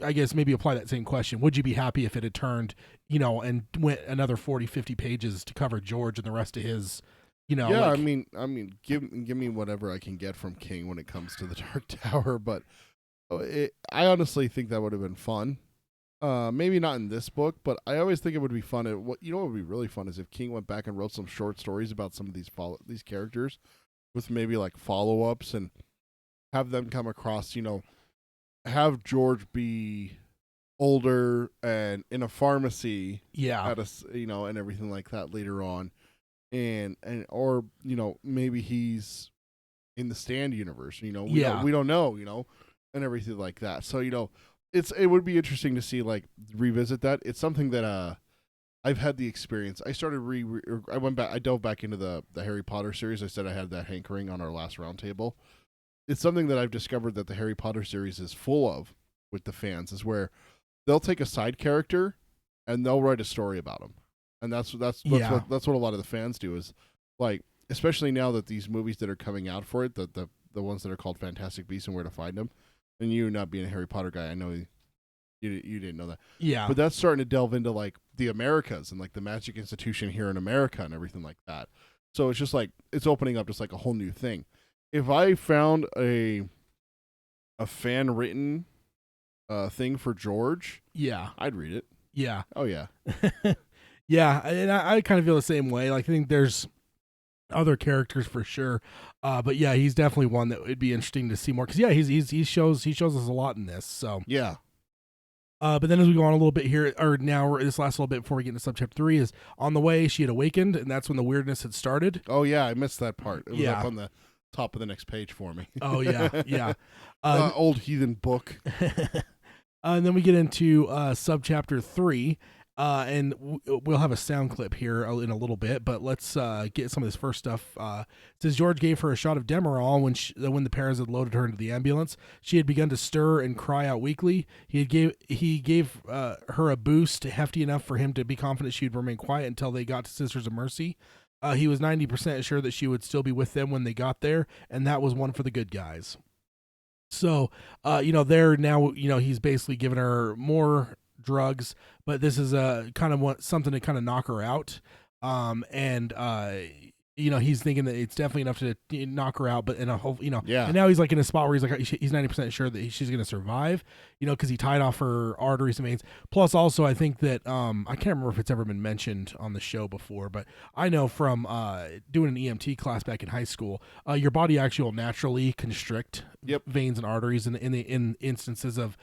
I guess maybe apply that same question. Would you be happy if it had turned, you know, and went another 40, 50 pages to cover George and the rest of his, you know?
Yeah,
like,
I mean, give me whatever I can get from King when it comes to the Dark Tower, but I honestly think that would have been fun. Maybe not in this book, but I always think it would be fun. What would be really fun is if King went back and wrote some short stories about some of these characters, with maybe like follow-ups, and have them come across. You know, have George be older and in a pharmacy, at a, you know, and everything like that later on. And or, you know, maybe he's in the Stand universe, you know, we don't know, you know, and everything like that. So, you know, it would be interesting to see, like, revisit that. It's something that I've had the experience. I started I dove back into the Harry Potter series. I said I had that hankering on our last roundtable. It's something that I've discovered that the Harry Potter series is full of with the fans, is where they'll take a side character and they'll write a story about them. And that's what a lot of the fans do, is like, especially now that these movies that are coming out for it, the ones that are called Fantastic Beasts and Where to Find Them, and you not being a Harry Potter guy, I know You didn't know that.
Yeah.
But that's starting to delve into like the Americas and like the Magic Institution here in America and everything like that. So it's just like it's opening up just like a whole new thing. If I found a fan written thing for George,
yeah.
I'd read it.
Yeah.
Oh yeah.
Yeah, and I kind of feel the same way. Like I think there's other characters for sure, but yeah, he's definitely one that would be interesting to see more. Because yeah, he shows us a lot in this. So
yeah.
But then as we go on a little bit here, or now this last little bit before we get into subchapter 3 is on the way she had awakened, and that's when the weirdness had started.
Oh yeah, I missed that part. It was
Yeah.
up on the top of the next page for me.
Oh yeah, yeah.
Old heathen book.
And then we get into subchapter 3. And we'll have a sound clip here in a little bit, but let's get some of this first stuff. It says George gave her a shot of Demerol when the Paras had loaded her into the ambulance. She had begun to stir and cry out weakly. He gave her a boost hefty enough for him to be confident she would remain quiet until they got to Sisters of Mercy. He was 90% sure that she would still be with them when they got there, and that was one for the good guys. So, they're now, he's basically given her more drugs, but this is kind of something to kind of knock her out. He's thinking that it's definitely enough to knock her out, but in a whole,
Yeah.
And now he's like in a spot where he's like, he's 90% sure that she's going to survive, because he tied off her arteries and veins. Plus, also, I think that I can't remember if it's ever been mentioned on the show before, but I know from doing an EMT class back in high school, your body actually will naturally constrict veins and arteries in instances of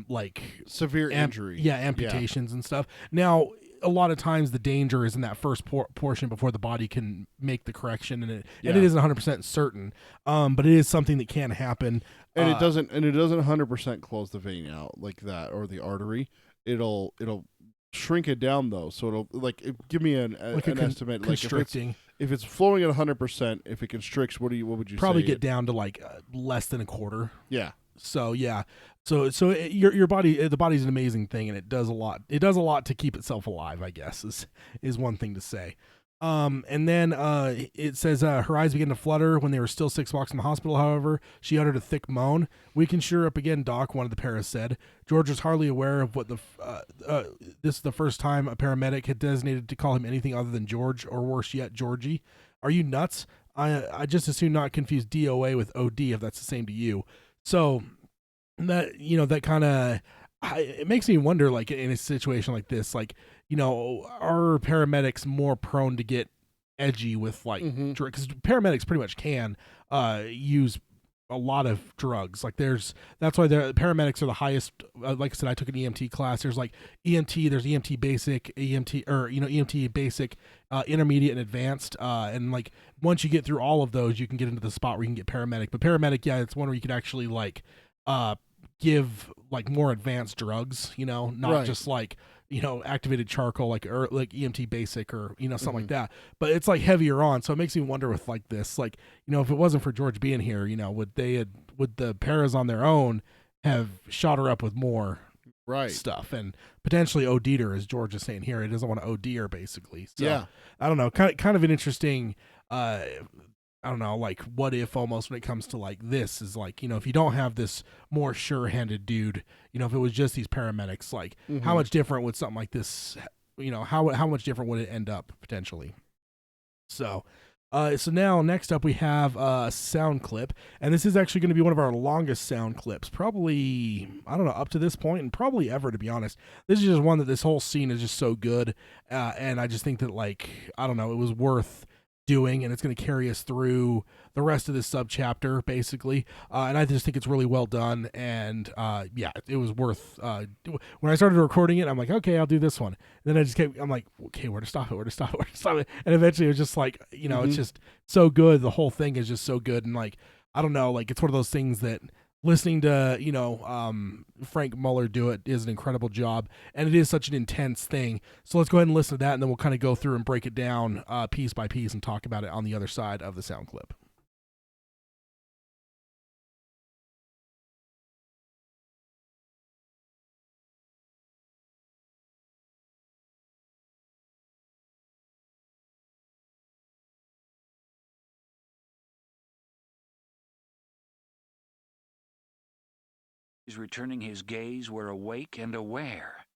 like
severe injury.
Amputations and stuff. Now, a lot of times the danger is in that first portion before the body can make the correction, and it isn't 100% certain, but it is something that can happen.
And it doesn't 100% close the vein out like that or the artery. It'll shrink it down though, so it'll give me an estimate.
Constricting.
If it's flowing at 100%, if it constricts, what would you
probably
say?
Get down to like less than a quarter.
Yeah.
So yeah, so your body, the body's an amazing thing, and it does a lot. It does a lot to keep itself alive, I guess is one thing to say. And then it says her eyes began to flutter when they were still 6 blocks from the hospital. However, she uttered a thick moan. "We can sure up again, Doc," one of the paras said. George was hardly aware of what this is the first time a paramedic had designated to call him anything other than George, or worse yet, Georgie. "Are you nuts? I just as soon not confuse DOA with OD if that's the same to you." So that that kind of it makes me wonder, like in a situation like this, like are paramedics more prone to get edgy with like because paramedics pretty much can use a lot of drugs. Like that's why the paramedics are the highest. Like I said, I took an EMT class. There's like EMT, there's EMT basic, EMT basic, intermediate, and advanced. And like once you get through all of those, you can get into the spot where you can get paramedic. But paramedic, yeah, it's one where you could actually like give like more advanced drugs. Not just like activated charcoal like EMT basic or something like that, but it's like heavier on. So it makes me wonder with like this, like if it wasn't for George being here, would the paras on their own have shot her up with more stuff and potentially OD'd her, as George is saying here. He doesn't want to OD her basically. So, yeah, I don't know, kind of an interesting I don't know, like what if almost when it comes to like this is like, if you don't have this more sure-handed dude, if it was just these paramedics, like how much different would something like this, how much different would it end up potentially? So now next up we have a sound clip, and this is actually going to be one of our longest sound clips, probably, I don't know, up to this point and probably ever, to be honest. This is just one that this whole scene is just so good, and I just think that like, I don't know, it was worth doing, and it's going to carry us through the rest of this subchapter basically, and I just think it's really well done, and it was worth when I started recording it, I'm like, okay, I'll do this one, and then I just kept, I'm like, okay, where to stop it, and eventually it was just like, it's just so good. The whole thing is just so good, and like, I don't know, like it's one of those things that listening to Frank Muller do it is an incredible job, and it is such an intense thing. So let's go ahead and listen to that, and then we'll kind of go through and break it down piece by piece and talk about it on the other side of the sound clip.
returning his gaze, were awake and aware.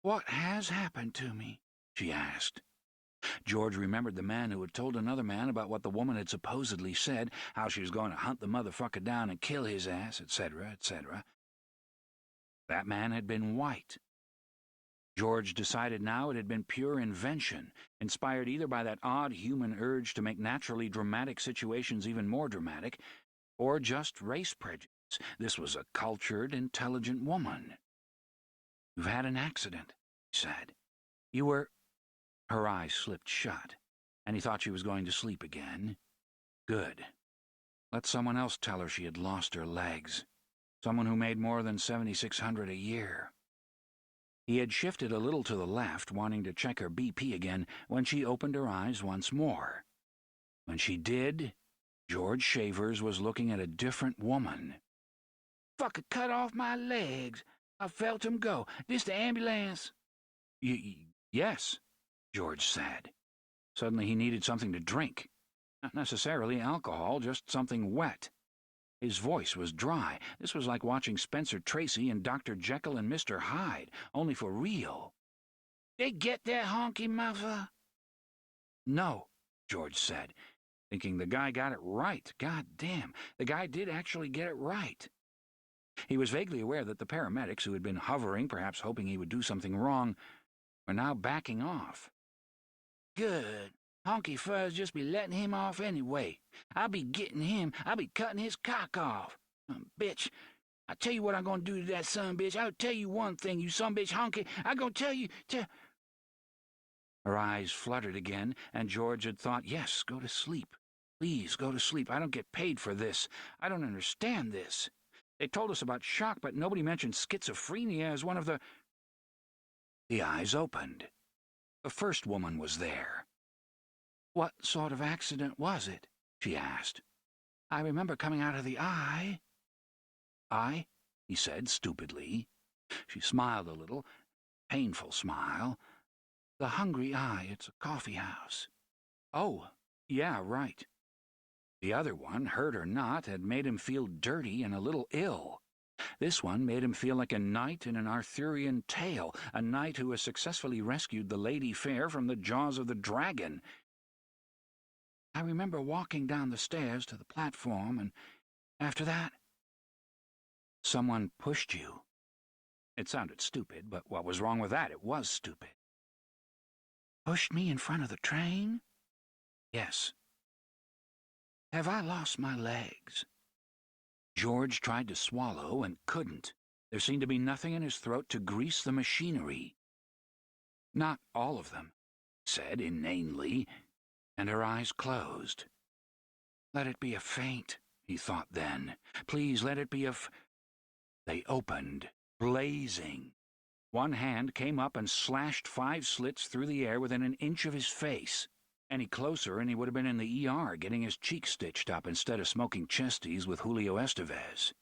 "What has happened to me?" she asked. George remembered the man who had told another man about what the woman had supposedly said, how she was going to hunt the motherfucker down and kill his ass, etc., etc. That man had been white. George decided now it had been pure invention, inspired either by that odd human urge to make naturally dramatic situations even more dramatic, or just race prejudice. This was a cultured, intelligent woman. "You've had an accident," he said. "You were—" Her eyes slipped shut, and he thought she was going to sleep again. Good. Let someone else tell her she had lost her legs. Someone who made more than $7,600 a year. He had shifted a little to the left, wanting to check her BP again, when she opened her eyes once more. When she did, George Shavers was looking at a different woman. "Fucker cut off my legs. I felt him go. This the ambulance?" Yes, George said. Suddenly he needed something to drink. Not necessarily alcohol, just something wet. His voice was dry. This was like watching Spencer Tracy and Dr. Jekyll and Mr. Hyde, only for real. "They get that honky mother?" "No," George said, thinking the guy got it right. God damn, the guy did actually get it right. He was vaguely aware that the paramedics, who had been hovering, perhaps hoping he would do something wrong, were now backing off. "Good. Honky Fuzz just be letting him off anyway. I'll be getting him. I'll be cutting his cock off. Bitch, I tell you what I'm gonna do to that son bitch. I'll tell you one thing, you son bitch honky. I'm gonna tell you to—" Her eyes fluttered again, and George had thought, yes, go to sleep. Please, go to sleep. I don't get paid for this. I don't understand this. They told us about shock, but nobody mentioned schizophrenia as one of the... The eyes opened. The first woman was there. "What sort of accident was it?" she asked. "I remember coming out of the eye." "Eye?" he said stupidly. She smiled a little, painful smile. "The Hungry Eye. It's a coffee house." "Oh, yeah, right." The other one, hurt or not, had made him feel dirty and a little ill. This one made him feel like a knight in an Arthurian tale, a knight who has successfully rescued the Lady Fair from the jaws of the dragon. "I remember walking down the stairs to the platform, and after that—" "Someone pushed you." It sounded stupid, but what was wrong with that? It was stupid. "Pushed me in front of the train?" "Yes." "Have I lost my legs?" George tried to swallow and couldn't. There seemed to be nothing in his throat to grease the machinery. "Not all of them," he said inanely, and her eyes closed. Let it be a feint, he thought then. Please let it be a They opened, blazing. One hand came up and slashed 5 slits through the air within an inch of his face. Any closer and he would have been in the ER getting his cheek stitched up instead of smoking chesties with Julio Estevez.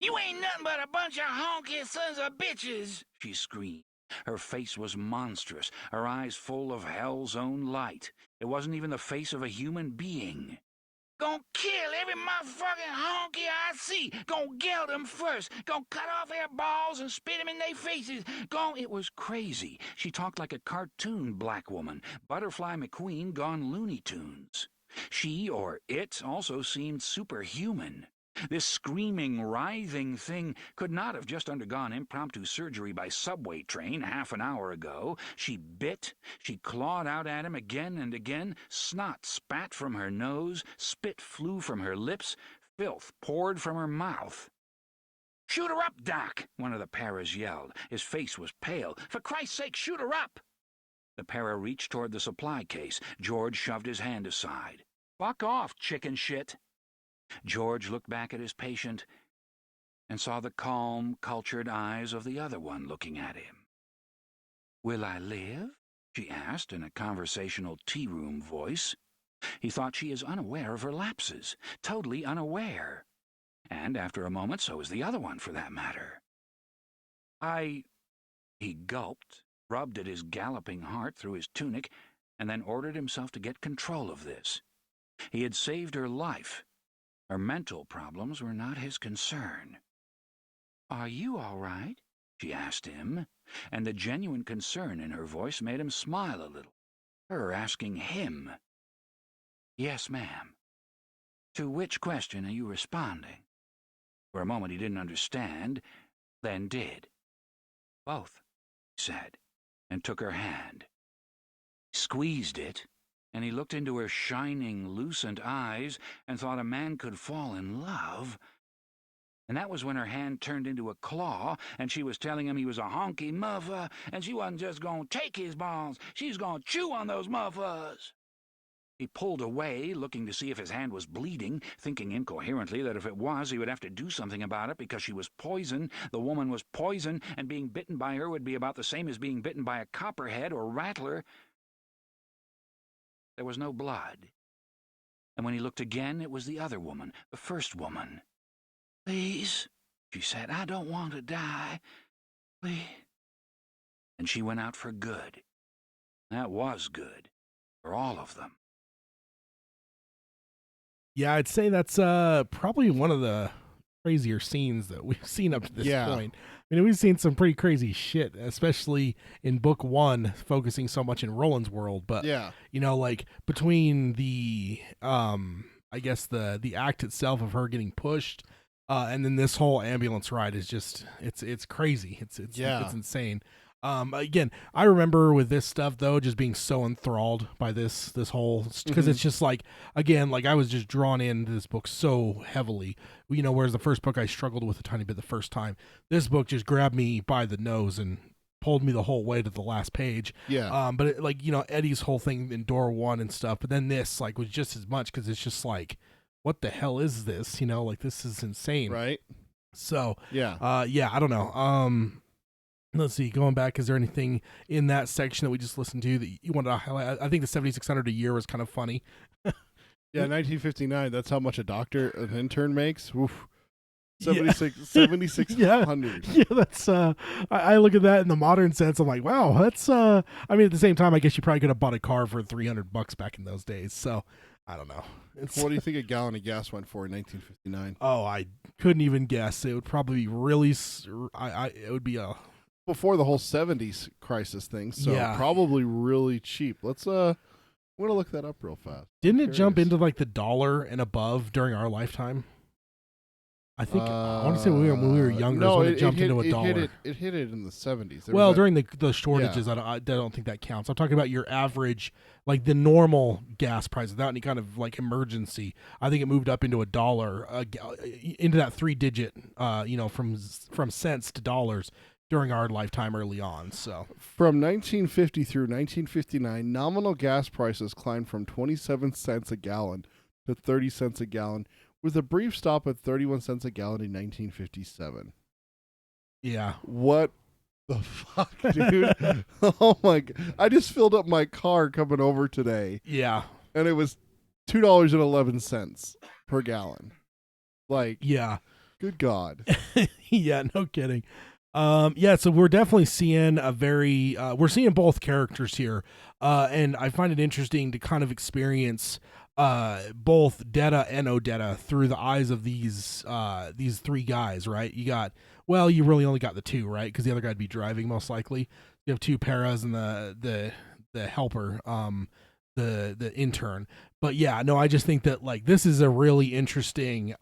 "You ain't nothing but a bunch of honky sons of bitches!" she screamed. Her face was monstrous, her eyes full of hell's own light. It wasn't even the face of a human being. "Gon' kill every motherfucking honky I see. Gon' geld 'em first. Gon' cut off their balls and spit 'em in their faces. It was crazy. She talked like a cartoon black woman, Butterfly McQueen gone Looney Tunes. She, or it, also seemed superhuman. This screaming, writhing thing could not have just undergone impromptu surgery by subway train half an hour ago. She bit, she clawed out at him again and again, snot spat from her nose, spit flew from her lips, filth poured from her mouth. "Shoot her up, Doc!" one of the paras yelled. His face was pale. "For Christ's sake, shoot her up!" The para reached toward the supply case. George shoved his hand aside. "Fuck off, chicken shit!" George looked back at his patient and saw the calm, cultured eyes of the other one looking at him. "Will I live?" she asked in a conversational tea-room voice. He thought she is unaware of her lapses, totally unaware. And after a moment, so is the other one, for that matter. He gulped, rubbed at his galloping heart through his tunic, and then ordered himself to get control of this. He had saved her life. Her mental problems were not his concern. "Are you all right?" she asked him, and the genuine concern in her voice made him smile a little. Her asking him. "Yes, ma'am." To which question are you responding? For a moment he didn't understand, then did. "Both," he said, and took her hand. He squeezed it, and he looked into her shining, lucent eyes and thought a man could fall in love. And that was when her hand turned into a claw, and she was telling him he was a honky muffer, and she wasn't just going to take his balls, she was going to chew on those muffers. He pulled away, looking to see if his hand was bleeding, thinking incoherently that if it was, he would have to do something about it because she was poison, the woman was poison, and being bitten by her would be about the same as being bitten by a copperhead or rattler. There was no blood. And when he looked again, it was the other woman, the first woman. "Please," she said, "I don't want to die. Please." And she went out for good. That was good. For all of them.
Yeah, I'd say that's probably one of the crazier scenes that we've seen up to this point. I mean, we've seen some pretty crazy shit, especially in book one, focusing so much in Roland's world. But you know, like between the I guess the act itself of her getting pushed, and then this whole ambulance ride is just it's crazy. It's insane. Again, I remember with this stuff though, just being so enthralled by this whole, because it's just like, again, like I was just drawn into this book so heavily, you know, whereas the first book I struggled with a tiny bit the first time. This book just grabbed me by the nose and pulled me the whole way to the last page. But it, like, you know, Eddie's whole thing in door one and stuff, but then this like was just as much, because it's just like, what the hell is this? You know, like this is insane.
Right.
So I don't know. Let's see, going back, is there anything in that section that we just listened to that you wanted to highlight? I think the 7,600 a year was kind of funny.
Yeah, 1959, that's how much an intern makes. Oof. 7,600.
Yeah, that's I look at that in the modern sense. I'm like, wow, that's I mean, at the same time, I guess you probably could have bought a car for $300 back in those days. So I don't know.
What do you think a gallon of gas went for in 1959?
Oh, I couldn't even guess. It would probably be really it would be a
before the whole 70s crisis thing, so probably really cheap. Let's I'm gonna look that up real fast.
Didn't it jump into like the $1 and above during our lifetime? I think I want to say when we were younger,
no,
when it jumped into $1.
It hit it in the 70s.
Well, during the shortages, I don't think that counts. I'm talking about your average, like the normal gas price without any kind of like emergency. I think it moved up into $1, into that 3-digit, you know, from cents to dollars during our lifetime early on. So
from 1950 through 1959, nominal gas prices climbed from 27 cents a gallon to 30 cents a gallon, with a brief stop at 31 cents a gallon in 1957.
Yeah.
What the fuck, dude? Oh my God. I just filled up my car coming over today.
Yeah.
And it was $2.11 per gallon. Like,
yeah.
Good God.
Yeah, no kidding. So we're definitely seeing we're seeing both characters here. And I find it interesting to kind of experience both Detta and Odetta through the eyes of these three guys, right? You really only got the two, right? Because the other guy'd be driving most likely. You have two paras and the helper, the intern. But yeah, no, I just think that like this is a really interesting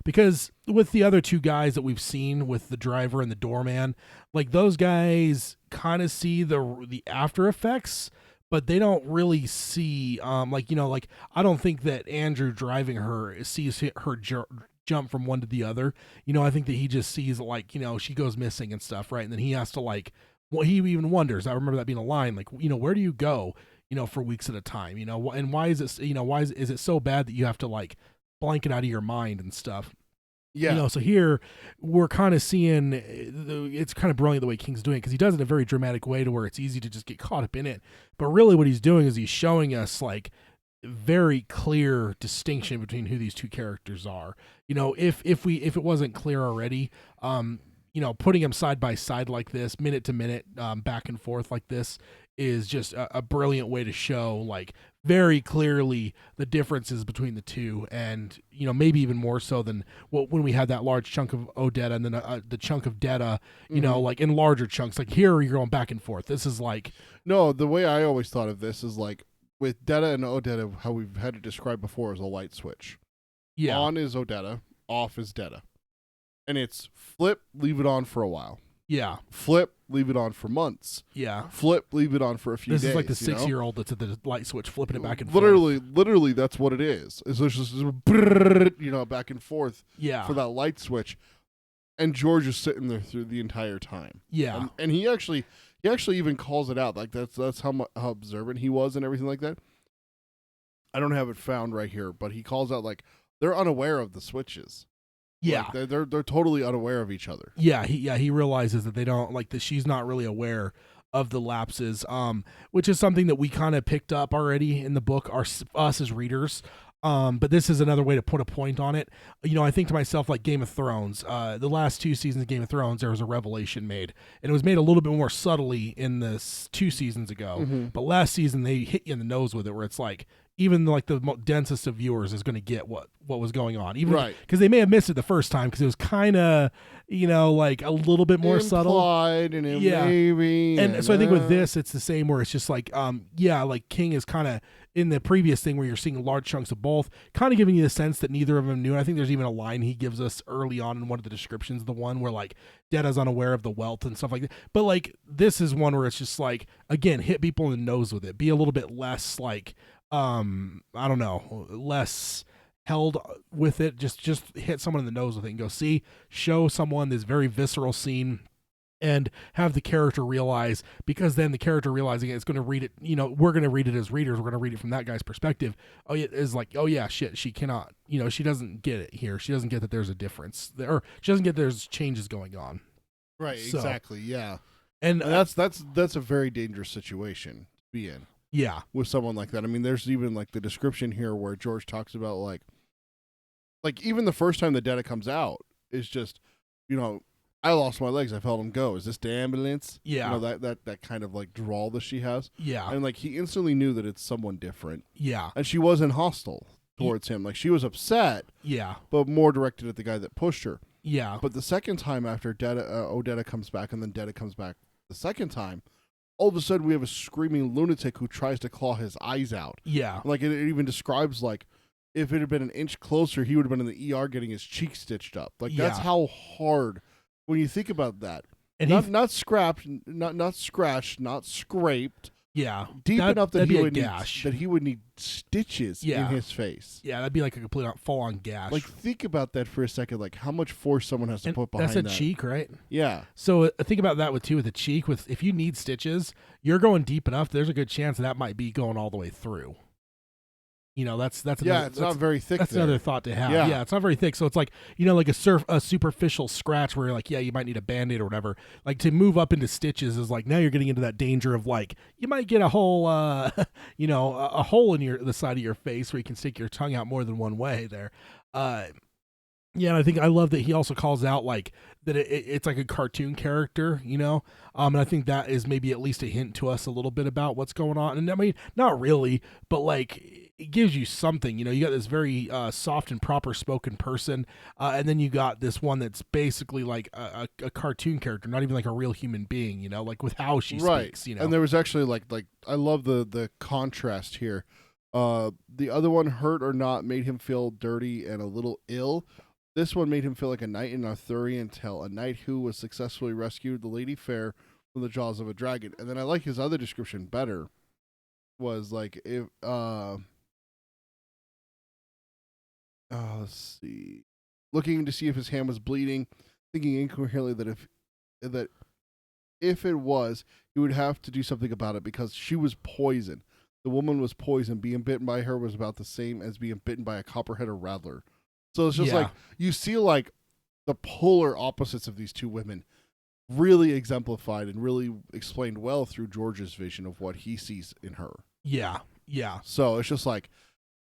because with the other two guys that we've seen with the driver and the doorman, like those guys kind of see the after effects, but they don't really see like, you know, like I don't think that Andrew driving her sees her jump from one to the other. You know, I think that he just sees like, you know, she goes missing and stuff, right? And then he has to like, well, he even wonders. I remember that being a line, like, you know, where do you go, you know, for weeks at a time, you know, and why is it, you know, why is it so bad that you have to like blank it out of your mind and stuff?
Yeah.
You know, so here we're kind of seeing, it's kind of brilliant the way King's doing it, because he does it in a very dramatic way to where it's easy to just get caught up in it. But really what he's doing is he's showing us like very clear distinction between who these two characters are. You know, if it wasn't clear already, you know, putting them side by side like this, minute to minute, back and forth like this, is just a brilliant way to show like very clearly the differences between the two, and maybe even more so than when we had that large chunk of Odetta and then the chunk of Detta, like in larger chunks. Like here, you're going back and forth. This is like
no. The way I always thought of this is like with Detta and Odetta, how we've had it described before is a light switch.
Yeah.
On is Odetta, off is Detta, and it's flip, leave it on for a while.
Yeah.
Flip, leave it on for months.
Yeah.
Flip, leave it on for a few days.
This is like the 6-year-old that's at the light switch flipping it back and forth.
Literally, that's what it is. It's just back and forth
yeah.
for that light switch. And George is sitting there through the entire time.
Yeah.
And he actually even calls it out. Like that's how observant he was and everything like that. I don't have it found right here, but he calls out like they're unaware of the switches.
Yeah,
like they're totally unaware of each other.
Yeah, he realizes that they don't like that. She's not really aware of the lapses, which is something that we kind of picked up already in the book, us as readers. But this is another way to put a point on it. I think to myself, like Game of Thrones, the last 2 seasons of Game of Thrones, there was a revelation made, and it was made a little bit more subtly in this 2 seasons ago.
Mm-hmm.
But last season they hit you in the nose with it, where it's like even like the densest of viewers is going to get what was going on, even because they may have missed it the first time because it was kind of like a little bit more subtle,
and maybe.
And so I think with this, it's the same where it's just like like King is kind of in the previous thing where you're seeing large chunks of both, kind of giving you the sense that neither of them knew. And I think there's even a line he gives us early on in one of the descriptions, the one where like Detta's unaware of the wealth and stuff like that. But like this is one where it's just like, again, hit people in the nose with it. Be a little bit less like, I don't know, less held with it. Just hit someone in the nose with it and go, see, show someone this very visceral scene and have the character realize, because then the character realizing it's going to read it, we're going to read it as readers, we're going to read it from that guy's perspective. It is like, oh yeah, shit, she cannot, she doesn't get it here. She doesn't get that there's a difference there, or she doesn't get there's changes going on.
Right,
so,
exactly, yeah.
And
that's a very dangerous situation to be in.
Yeah.
With someone like that. I mean, there's even like the description here where George talks about like even the first time the Detta comes out is just, I lost my legs. I felt him go. Is this the ambulance?
Yeah.
That kind of like drawl that she has.
Yeah.
And like he instantly knew that it's someone different.
Yeah.
And she wasn't hostile towards him. Like she was upset.
Yeah.
But more directed at the guy that pushed her.
Yeah.
But the second time after Odetta comes back and then Detta comes back the second time, all of a sudden we have a screaming lunatic who tries to claw his eyes out.
Yeah.
Like it even describes like if it had been an inch closer, he would have been in the ER getting his cheek stitched up. Like that's how hard when you think about that. And not scratched, not scraped.
Yeah.
Deep enough that he would need stitches
in
his face.
Yeah, that'd be like a complete full-on gash.
Like think about that for a second. Like how much force someone has to put behind that.
That's a cheek, right?
Yeah.
So think about that with the cheek. If you need stitches, you're going deep enough. There's a good chance that might be going all the way through. That's
it's not very thick.
That's another thought to have. Yeah, it's not very thick. So it's like like a superficial scratch where you're like, yeah, you might need a Band-Aid or whatever. Like to move up into stitches is like now you're getting into that danger of like you might get a whole a hole in the side of your face where you can stick your tongue out more than one way there. Yeah, and I think I love that he also calls out like that it's like a cartoon character, and I think that is maybe at least a hint to us a little bit about what's going on. And I mean, not really, but like it gives you something, you got this very soft and proper spoken person, and then you got this one that's basically like a cartoon character, not even like a real human being, like with how she speaks,
And there was actually like I love the contrast here. The other one, hurt or not, made him feel dirty and a little ill. This one made him feel like a knight in Arthurian tale, a knight who was successfully rescued the lady fair from the jaws of a dragon. And then I like his other description better. Was like if let's see, looking to see if his hand was bleeding, thinking incoherently that if it was, he would have to do something about it because she was poisoned. The woman was poisoned. Being bitten by her was about the same as being bitten by a copperhead or rattler. So it's just like you see like the polar opposites of these two women really exemplified and really explained well through George's vision of what he sees in her.
Yeah. Yeah.
So it's just like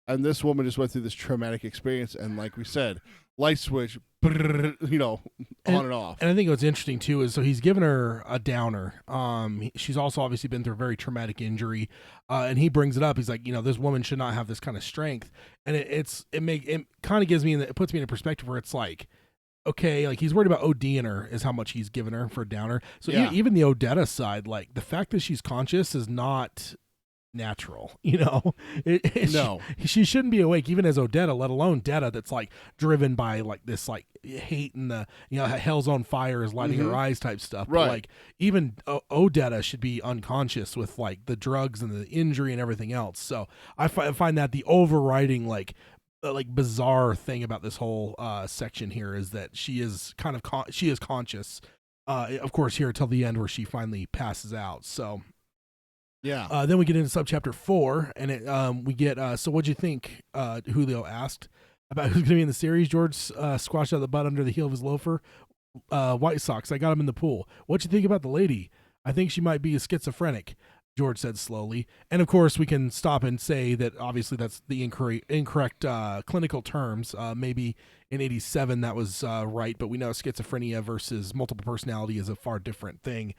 And this woman just went through this traumatic experience, and like we said, light switch, you know, on and off.
And I think what's interesting too is so he's given her a downer. She's also obviously been through a very traumatic injury, and he brings it up. He's like, you know, this woman should not have this kind of strength, and it kind of gives me it puts me in a perspective where it's like, okay, like he's worried about ODing her is how much he's given her for a downer. So even the Odetta side, like the fact that she's conscious is not natural, you know.
No,
she shouldn't be awake even as Odetta, let alone Detta that's like driven by like this like hate and the, you know, hell's on fire is lighting her eyes type stuff.
Right.
But like even Odetta should be unconscious with like the drugs and the injury and everything else. So I find that the overriding like bizarre thing about this whole section here is that she is kind of she is conscious, of course, here till the end where she finally passes out. So
yeah.
Then we get into subchapter 4, and we get so what'd you think? Julio asked about who's going to be in the series. George squashed out the butt under the heel of his loafer. White Sox. I got him in the pool. What'd you think about the lady? I think she might be a schizophrenic, George said slowly. And of course, we can stop and say that obviously that's the incorrect clinical terms. Maybe in 87 that was right, but we know schizophrenia versus multiple personality is a far different thing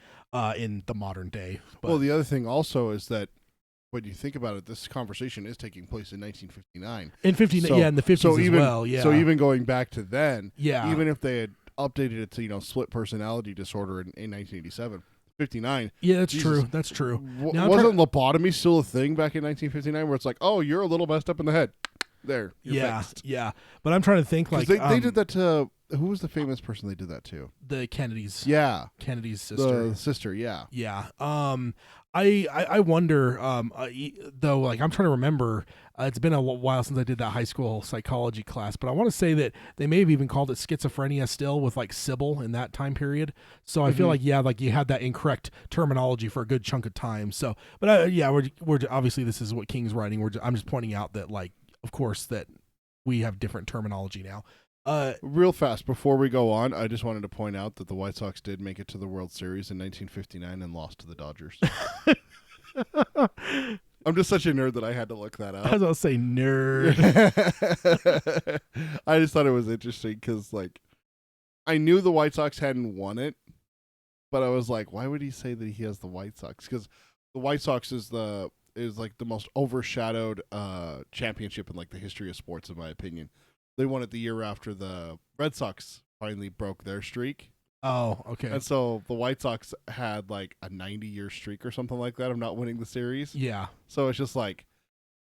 in the modern day. But,
well, the other thing also is that when you think about it, this conversation is taking place in 1959.
In 59,
so,
yeah, in the 50s
so
as
even,
well, yeah.
So even going back to then,
yeah,
even if they had updated it to, you know, split personality disorder in 1987, 59.
Yeah, that's
Jesus.
true. That's true. Now,
Wasn't lobotomy still a thing back in 1959 where it's like, oh, you're a little messed up in the head? There, you're fixed.
Yeah. But I'm trying to think like
they did that to, who was the famous person they did that to?
The Kennedys.
Yeah.
Kennedy's sister.
The sister, yeah.
Yeah. I wonder, though, like I'm trying to remember, it's been a while since I did that high school psychology class, but I want to say that they may have even called it schizophrenia still with like Sybil in that time period. So I feel like, yeah, like you had that incorrect terminology for a good chunk of time. So, but we're obviously this is what King's writing. I'm just pointing out that like, of course, that we have different terminology now.
Real fast, before we go on, I just wanted to point out that the White Sox did make it to the World Series in 1959 and lost to the Dodgers. I'm just such a nerd that I had to look that up.
I was going to say nerd.
I just thought it was interesting because, like, I knew the White Sox hadn't won it, but I was like, why would he say that he has the White Sox? Because the White Sox is like the most overshadowed championship in like the history of sports, in my opinion. They won it the year after the Red Sox finally broke their streak.
Oh, okay.
And so the White Sox had like a 90-year streak or something like that of not winning the series.
Yeah.
So it's just like,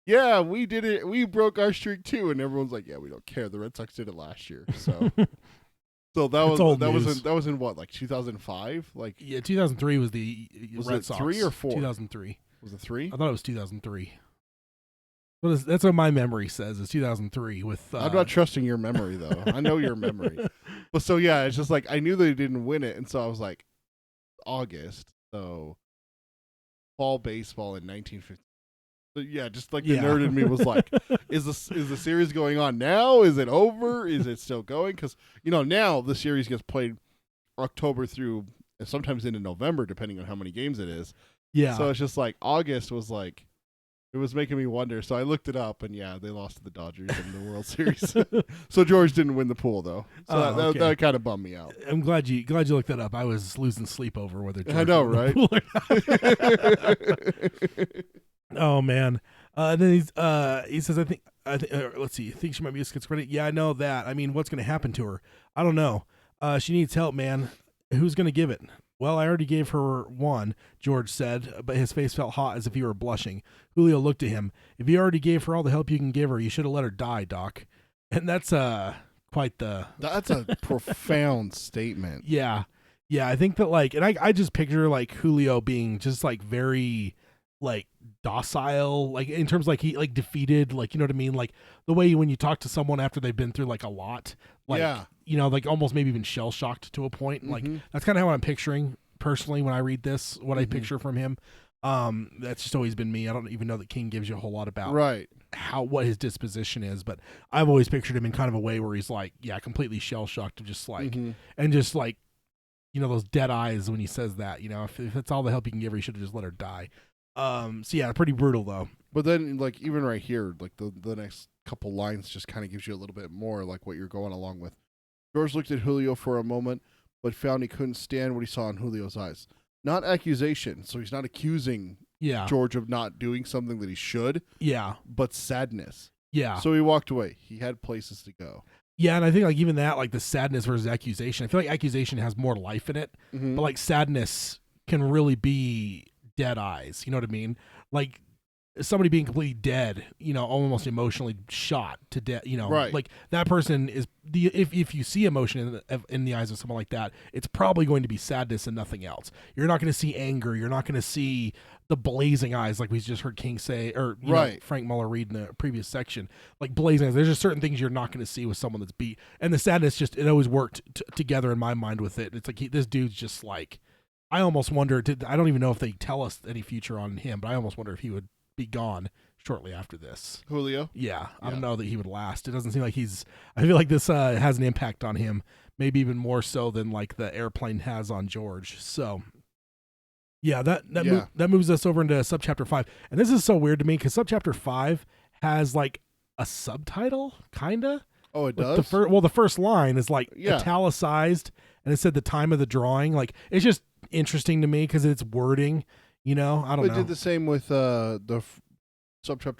yeah, we did it. We broke our streak too. And everyone's like, yeah, we don't care. The Red Sox did it last year. So that was in what, like 2005? Like,
yeah, 2003 was the Red Sox.
3 or 4?
2003.
Was it 3?
I thought it was 2003. Well, that's what my memory says. Is 2003 with.
I'm not trusting your memory though. I know your memory. But so yeah, it's just like I knew they didn't win it, and so I was like, August, so fall baseball in 1950. So yeah, just like the nerd in me was like, is the series going on now? Is it over? Is it still going? Because you know now the series gets played October through sometimes into November, depending on how many games it is.
Yeah.
So it's just like August was like. It was making me wonder, so I looked it up, and yeah, they lost to the Dodgers in the World Series. So George didn't win the pool, though. So that kind of bummed me out.
I'm glad you looked that up. I was losing sleep over whether George
I know,
won
right?
the pool or not. Oh man. And then he says, I think let's see, think she might be a schizophrenic. Yeah, I know that. I mean, what's going to happen to her? I don't know. She needs help, man. Who's going to give it? Well, I already gave her one, George said, but his face felt hot as if he were blushing. Julio looked at him. If you already gave her all the help you can give her, you should have let her die, Doc. And that's quite the...
That's a profound statement.
Yeah. Yeah, I think that, like, and I just picture, like, Julio being just, like, very, like, docile, like, in terms, like, he, like, defeated, like, you know what I mean? Like, the way when you talk to someone after they've been through, like, a lot, like... Yeah. You know, like almost maybe even shell shocked to a point. Like that's kind of how I'm picturing personally when I read this, what I picture from him. That's just always been me. I don't even know that King gives you a whole lot about what his disposition is, but I've always pictured him in kind of a way where he's like, yeah, completely shell shocked of just like, and just like, you know, those dead eyes when he says that, you know, if it's all the help you can give her, you should have just let her die. So yeah, pretty brutal though.
But then, like, even right here, like, the next couple lines just kind of gives you a little bit more, like, what you're going along with. George looked at Julio for a moment, but found he couldn't stand what he saw in Julio's eyes. Not accusation, so he's not accusing George of not doing something that he should.
Yeah.
But sadness.
Yeah.
So he walked away. He had places to go.
Yeah, and I think like even that, like the sadness versus accusation, I feel like accusation has more life in it, but like sadness can really be dead eyes. You know what I mean? Like somebody being completely dead, you know, almost emotionally shot to death. You know,
right.
Like that person is if you see emotion in the eyes of someone like that, it's probably going to be sadness and nothing else. You're not going to see anger. You're not going to see the blazing eyes like we just heard King say, or know, Frank Muller read in the previous section, like blazing eyes. There's just certain things you're not going to see with someone that's beat, and the sadness just it always worked together in my mind with it. It's like this dude's just like, I almost wonder. I don't even know if they tell us any future on him, but I almost wonder if he would be gone shortly after this.
Julio?
Yeah, I don't know that he would last. It doesn't seem like he's. I feel like this has an impact on him, maybe even more so than like the airplane has on George. So. Yeah, that moves us over into subchapter 5. And this is so weird to me because subchapter 5 has like a subtitle, kinda.
Oh, it
like
does?
The first line is like italicized, and it said the time of the drawing. Like, it's just interesting to me because it's wording, you know? I don't know.
They did the same with subchapter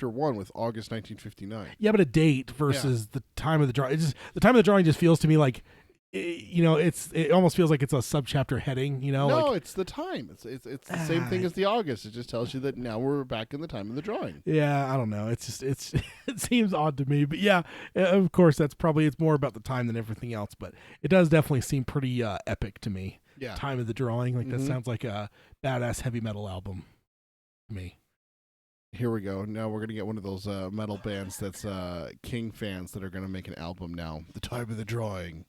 1 with August 1959.
Yeah, but a date versus the time of the drawing. The time of the drawing just feels to me like, you know, it almost feels like it's a subchapter heading, you know?
No,
like,
it's the time. It's the same thing as the August. It just tells you that now we're back in the time of the drawing.
Yeah, I don't know. It's just it seems odd to me, but yeah, of course it's more about the time than everything else, but it does definitely seem pretty epic to me.
Yeah.
Time of the drawing, like that sounds like a badass heavy metal album to me.
Here we go. Now we're going to get one of those metal bands that's King fans that are going to make an album now. The time of the drawing.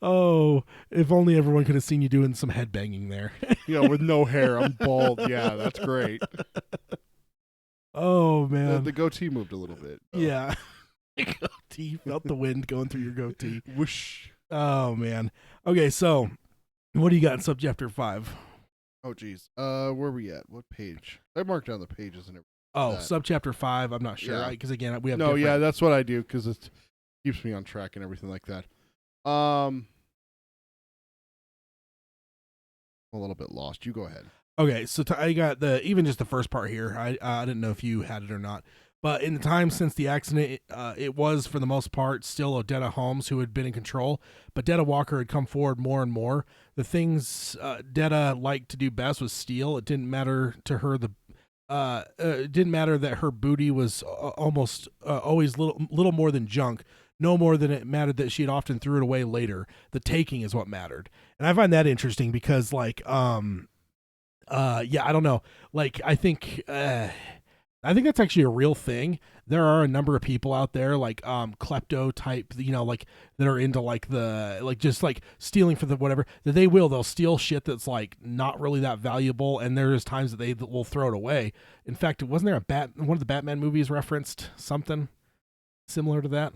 Oh, if only everyone could have seen you doing some headbanging there.
You know, with no hair, I'm bald. Yeah, that's great.
Oh man,
the goatee moved a little bit.
Though. Yeah, goatee felt the wind going through your goatee.
Whoosh.
Oh man. Okay, so what do you got in subchapter 5?
Oh geez, where are we at? What page? I marked down the pages and everything.
Oh, subchapter 5. I'm not sure because again we have
yeah, that's what I do because it keeps me on track and everything like that. I'm a little bit lost. You go ahead.
Okay, so I got even just the first part here. I didn't know if you had it or not, but in the time since the accident, it was for the most part still Odetta Holmes who had been in control, but Detta Walker had come forward more and more. The things Detta liked to do best was steal. It didn't matter to her it didn't matter that her booty was almost always little more than junk. No more than it mattered that she had often threw it away later. The taking is what mattered, and I find that interesting because, like, yeah, I don't know. Like, I think that's actually a real thing. There are a number of people out there like klepto type, you know, like that are into like just like stealing for the whatever that they'll steal shit that's like not really that valuable, and there's times that they will throw it away. In fact, wasn't there one of the Batman movies referenced something similar to that?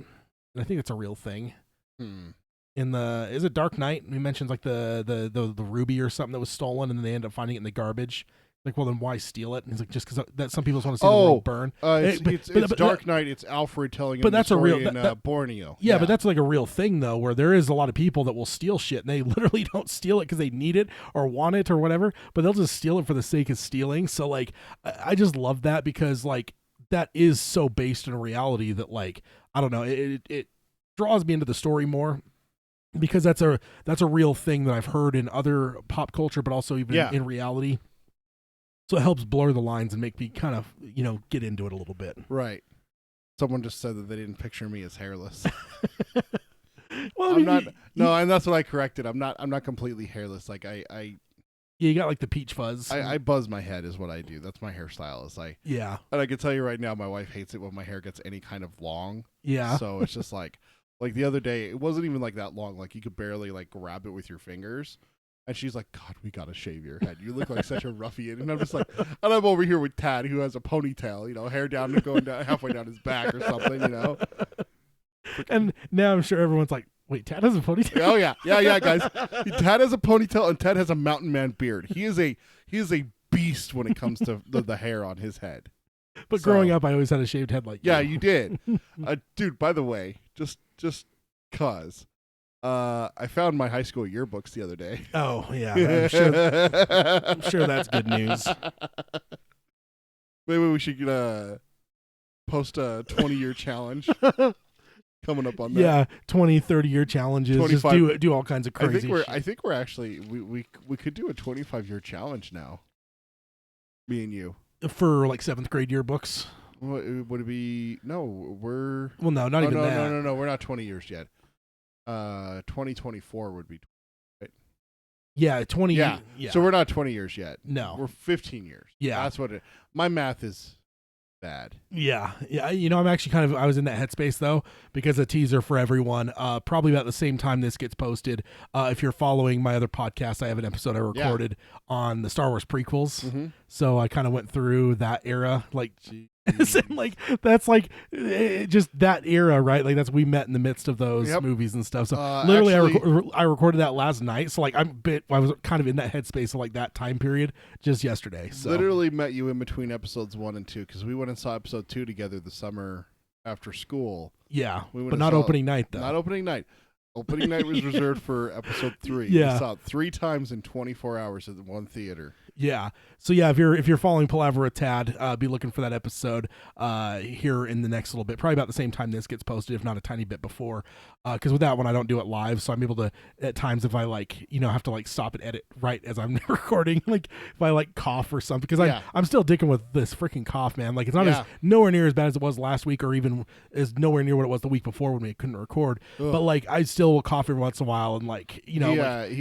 And I think it's a real thing. Is it Dark Knight? He mentions like the ruby or something that was stolen, and then they end up finding it in the garbage. Like, well, then why steal it? And he's like, just because that some people just want to see the world burn.
It's Dark Knight. It's Alfred telling him the story in Borneo.
Yeah, but that's like a real thing, though, where there is a lot of people that will steal shit, and they literally don't steal it because they need it or want it or whatever, but they'll just steal it for the sake of stealing. So, like, I just love that because, like, that is so based in reality that, like, I don't know, it draws me into the story more. Because that's a real thing that I've heard in other pop culture, but also even in reality. So it helps blur the lines and make me kind of, you know, get into it a little bit.
Right. Someone just said that they didn't picture me as hairless.
Well,
I'm not. No, and that's what I corrected. I'm not completely hairless. Like
yeah, you got like the peach fuzz.
I buzz my head is what I do. That's my hairstyle. And I can tell you right now, my wife hates it when my hair gets any kind of long.
Yeah.
So it's just like the other day, it wasn't even like that long. Like you could barely like grab it with your fingers. And she's like, God, we got to shave your head. You look like such a ruffian. And I'm just like, and I'm over here with Tad, who has a ponytail, you know, hair down and going down halfway down his back or something, you know.
And now I'm sure everyone's like, wait, Tad has a ponytail?
Oh, yeah. Yeah, guys. Tad has a ponytail and Tad has a mountain man beard. He is a he is a beast when it comes to the hair on his head.
But growing up, I always had a shaved head like
Yeah, you did. Dude, by the way, just cause I found my high school yearbooks the other day.
Oh, yeah. I'm sure that's good news.
Maybe we should post a 20-year challenge coming up on that.
Yeah, 20, 30-year challenges.
25.
Just do all kinds of crazy shit.
I think we're actually we could do a 25-year challenge now. Me and you.
For like 7th grade yearbooks.
What would it be? No, we're
Well, not even that.
No, we're not 20 years yet. 2024 would be. Right?
Yeah, 20.
Yeah. So we're not 20 years yet.
No.
We're 15 years.
Yeah.
That's what my math is bad.
Yeah. I'm actually I was in that headspace though, because a teaser for everyone, probably about the same time this gets posted. If you're following my other podcast, I have an episode I recorded on the Star Wars prequels.
Mm-hmm.
So I kind of went through that era, like, and like that's like just that era, right? Like we met in the midst of those movies and stuff. So literally, actually, I recorded that last night. So like I was kind of in that headspace of like that time period just yesterday. So
literally met you in between episodes 1 and 2 because we went and saw episode 2 together the summer after school.
Yeah, but not opening night though.
Not opening night. Opening night was reserved for episode 3.
Yeah.
We saw it 3 times in 24 hours at one theater.
Yeah. So yeah, if you're following Palaver a tad, be looking for that episode here in the next little bit, probably about the same time this gets posted, if not a tiny bit before. Because with that one, I don't do it live, so I'm able to at times if I have to stop and edit right as I'm recording, like if I cough or something, because I'm still dicking with this freaking cough, man. Like it's not as nowhere near as bad as it was last week, or even is nowhere near what it was the week before when we couldn't record.
Ugh.
But I still will cough every once in a while and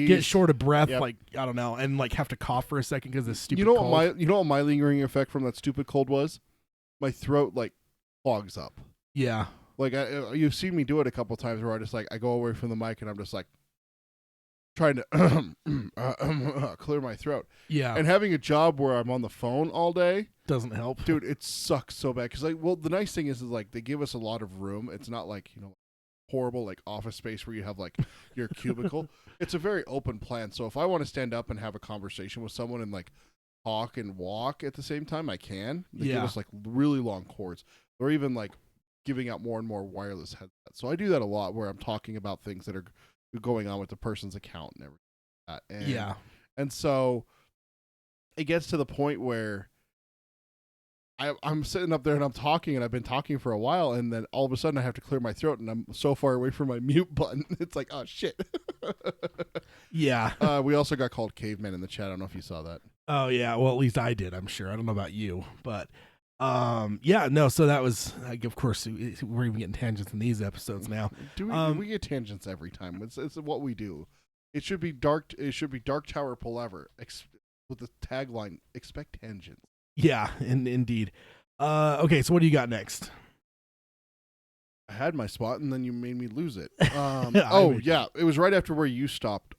get short of breath, I don't know, and have to cough for a second because this stupid cold.
You know what my lingering effect from that stupid cold was? My throat clogs up.
Yeah.
You've seen me do it a couple times where I just I go away from the mic and I'm just trying to clear my throat.
Yeah.
And having a job where I'm on the phone all day
doesn't help.
Dude, it sucks so bad because the nice thing is they give us a lot of room. It's not horrible office space where you have your cubicle. It's a very open plan. So if I want to stand up and have a conversation with someone and talk and walk at the same time, I can. They give us really long cords. Or even giving out more and more wireless headsets. So I do that a lot where I'm talking about things that are going on with the person's account and everything like that. And, and so it gets to the point where I'm sitting up there and I'm talking and I've been talking for a while and then all of a sudden I have to clear my throat and I'm so far away from my mute button. It's oh shit.
Yeah.
We also got called cavemen in the chat. I don't know if you saw that.
Oh yeah. Well, at least I did, I'm sure. I don't know about you, but no, so that was of course we're even getting tangents in these episodes now.
We get tangents every time. It's what we do. It should be Dark Tower Palaver with the tagline expect tangents.
Yeah, indeed. Okay, so what do you got next?
I had my spot, and then you made me lose it. It was right after where you stopped.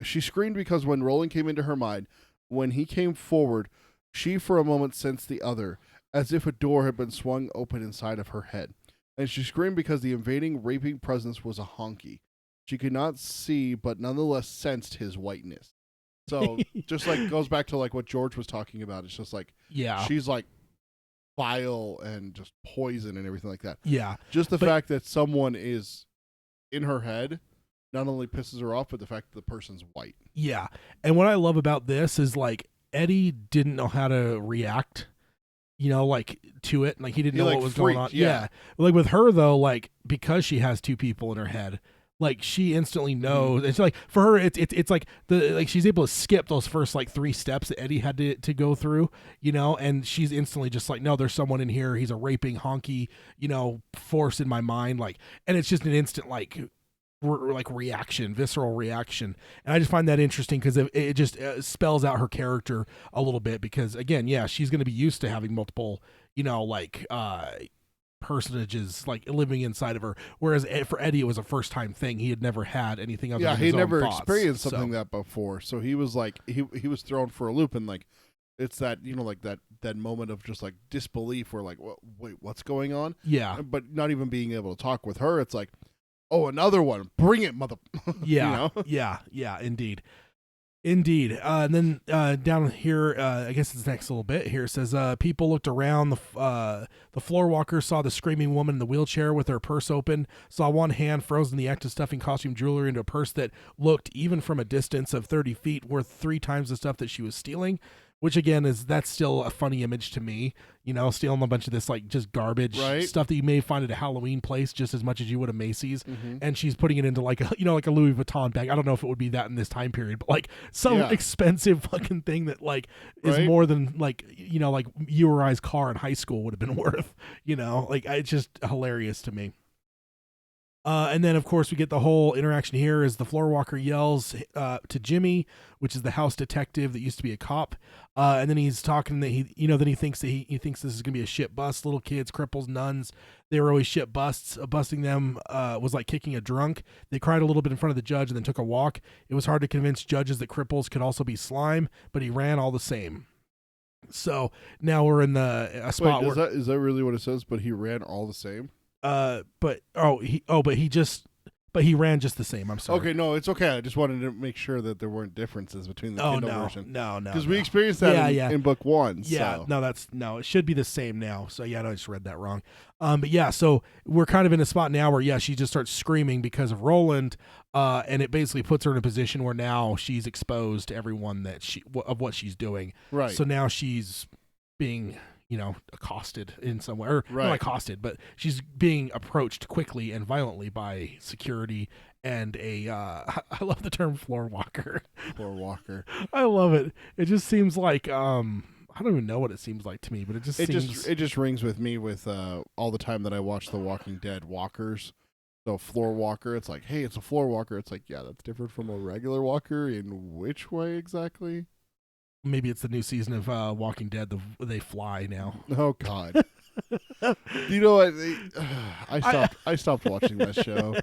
She screamed because when Roland came into her mind, when he came forward, she for a moment sensed the other, as if a door had been swung open inside of her head. And she screamed because the invading, raping presence was a honky. She could not see, but nonetheless sensed his whiteness. So just goes back to what George was talking about. It's just she's vile and just poison and everything like that.
Yeah.
Just the fact that someone is in her head not only pisses her off, but the fact that the person's white.
Yeah. And what I love about this is Eddie didn't know how to react, to it. He didn't know what was going on. Yeah. With her though, because she has two people in her head, she instantly knows. It's for her, it's she's able to skip those first 3 steps that Eddie had to go through, and she's instantly just no, there's someone in here. He's a raping honky, force in my mind, and it's just an instant reaction, visceral reaction. And I just find that interesting because it just spells out her character a little bit because again, she's going to be used to having multiple, personages living inside of her, whereas for Eddie it was a first time thing. He had never had anything other than his own
never
thoughts,
experienced something that before, so he was he was thrown for a loop, and it's that that moment of just disbelief where wait, what's going on, but not even being able to talk with her. It's oh, another one, bring it, mother.
Yeah. Yeah, indeed. Indeed. And then down here, I guess it's next little bit here, it says people looked around. The floor walker saw the screaming woman in the wheelchair with her purse open, saw one hand frozen in the act of stuffing costume jewelry into a purse that looked, even from a distance of 30 feet, worth 3 times the stuff that she was stealing. Which again that's still a funny image to me, stealing a bunch of this like just garbage stuff that you may find at a Halloween place just as much as you would a Macy's, and she's putting it into like a like a Louis Vuitton bag. I don't know if it would be that in this time period, but like some expensive fucking thing that like is more than like like you or I's car in high school would have been worth. Like it's just hilarious to me. And then, of course, we get the whole interaction here as the floor walker yells to Jimmy, which is the house detective that used to be a cop. And then he's talking that then he thinks this is going to be a shit bust. Little kids, cripples, nuns, they were always shit busts. Busting them was like kicking a drunk. They cried a little bit in front of the judge and then took a walk. It was hard to convince judges that cripples could also be slime, but he ran all the same. So now we're in a spot where...
Is that really what it says? But he ran all the same?
But he ran just the same. I'm sorry.
Okay, no, it's okay. I just wanted to make sure that there weren't differences between the Kindle version.
No,
because we experienced that in book 1.
Yeah,
so.
It should be the same now. So I just read that wrong. But yeah, so we're kind of in a spot now where she just starts screaming because of Roland, and it basically puts her in a position where now she's exposed to everyone of what she's doing.
Right.
So now she's being accosted in some way, or not accosted, but she's being approached quickly and violently by security and I love the term floor walker.
Floor walker.
I love it. It just seems like, I don't even know what it seems like to me, but it just
rings with me with all the time that I watch The Walking Dead walkers. So floor walker, it's like, hey, it's a floor walker. It's like, yeah, that's different from a regular walker in which way exactly?
Maybe it's the new season of Walking Dead. They fly now.
Oh God! You know what? I stopped watching that show.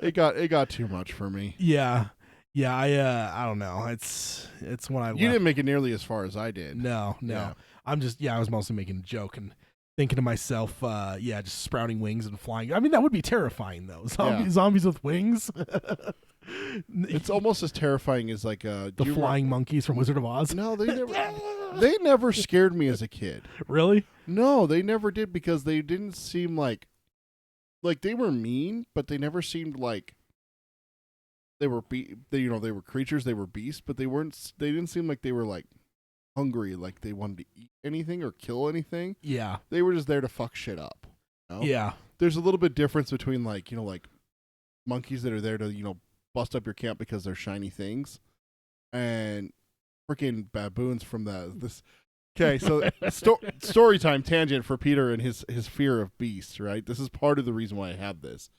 It got too much for me.
Yeah. I don't know. It's when I.
You didn't make it nearly as far as I did.
No.
Yeah.
I was mostly making a joke and thinking to myself, just sprouting wings and flying. I mean, that would be terrifying though. Zombies with wings.
It's almost as terrifying as like
the flying monkeys from Wizard of Oz.
No, they never scared me as a kid.
Really?
No, they never did, because they didn't seem like they were mean, but they never seemed like they were they were creatures, they were beasts, but they didn't seem like they were like hungry, like they wanted to eat anything or kill anything.
Yeah.
They were just there to fuck shit up.
Yeah.
There's a little bit difference between like monkeys that are there to, bust up your camp because they're shiny things, and freaking baboons from this. Okay, so story time tangent for Peter and his fear of beasts, right? This is part of the reason why I have this.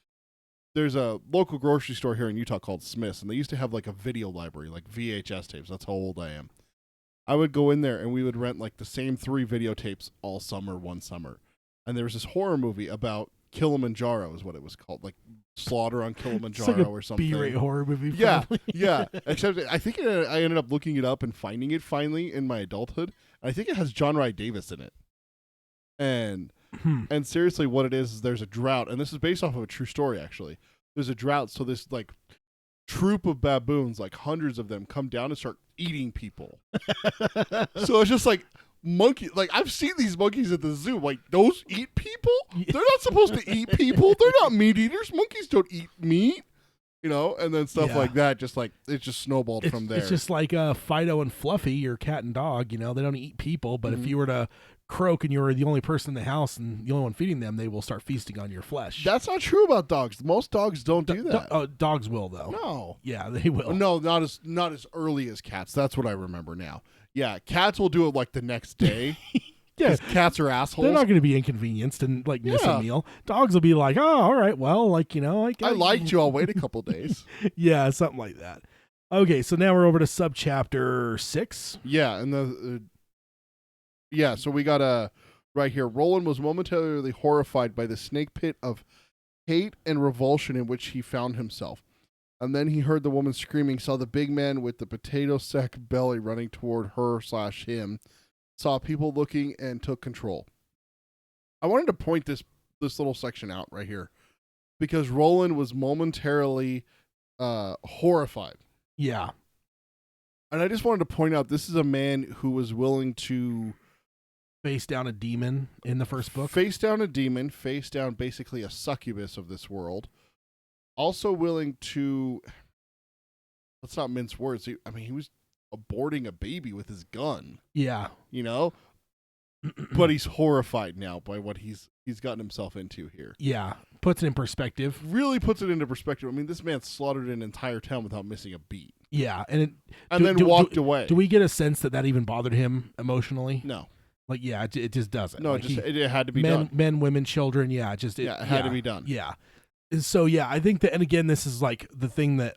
There's a local grocery store here in Utah called Smith's, and they used to have like a video library, like VHS tapes. That's how old I am. I would go in there and we would rent like the same 3 videotapes all summer, one summer. And there was this horror movie about Kilimanjaro is what it was called, like Slaughter on Kilimanjaro or something.
B-rate horror movie.
Yeah, yeah. Except I think I ended up looking it up and finding it finally in my adulthood. I think it has John Rhys Davis in it. And seriously, what it is there's a drought, and this is based off of a true story actually. There's a drought, so this like troop of baboons, like hundreds of them, come down and start eating people. So it's just like monkey, like I've seen these monkeys at the zoo, like those eat people? They're not supposed to eat people. They're not meat eaters. Monkeys don't eat meat, and then stuff like that. Just like it just snowballed from there.
It's just like Fido and Fluffy, your cat and dog. They don't eat people, but if you were to croak and you're the only person in the house and the only one feeding them, they will start feasting on your flesh.
That's not true about dogs. Most dogs don't do that.
Dogs will though.
No.
Yeah, they will.
No, not as early as cats. That's what I remember now. Yeah, cats will do it like the next day. Yeah, cats are assholes.
They're not going to be inconvenienced and like miss a meal. Dogs will be like, oh, all right, well, like I
liked you. I'll wait a couple days.
Yeah, something like that. Okay, so now we're over to subchapter 6.
Yeah, and so we got right here. Roland was momentarily horrified by the snake pit of hate and revulsion in which he found himself. And then he heard the woman screaming, saw the big man with the potato sack belly running toward her/him, saw people looking, and took control. I wanted to point this little section out right here because Roland was momentarily horrified.
Yeah.
And I just wanted to point out, this is a man who was willing to
face down a demon in the first book.
Face down a demon, face down basically a succubus of this world. Also willing to, let's not mince words. He was aborting a baby with his gun.
Yeah.
You know? But he's horrified now by what he's gotten himself into here.
Yeah. Puts it in perspective.
Really puts it into perspective. I mean, this man slaughtered an entire town without missing a beat.
Yeah. And
then walked away.
Do we get a sense that even bothered him emotionally?
No.
Like, yeah, it just doesn't.
No,
like
it had to be done.
Men, women, children. Yeah. It
had to be done.
Yeah. So, yeah, I think that, and again, this is like the thing that,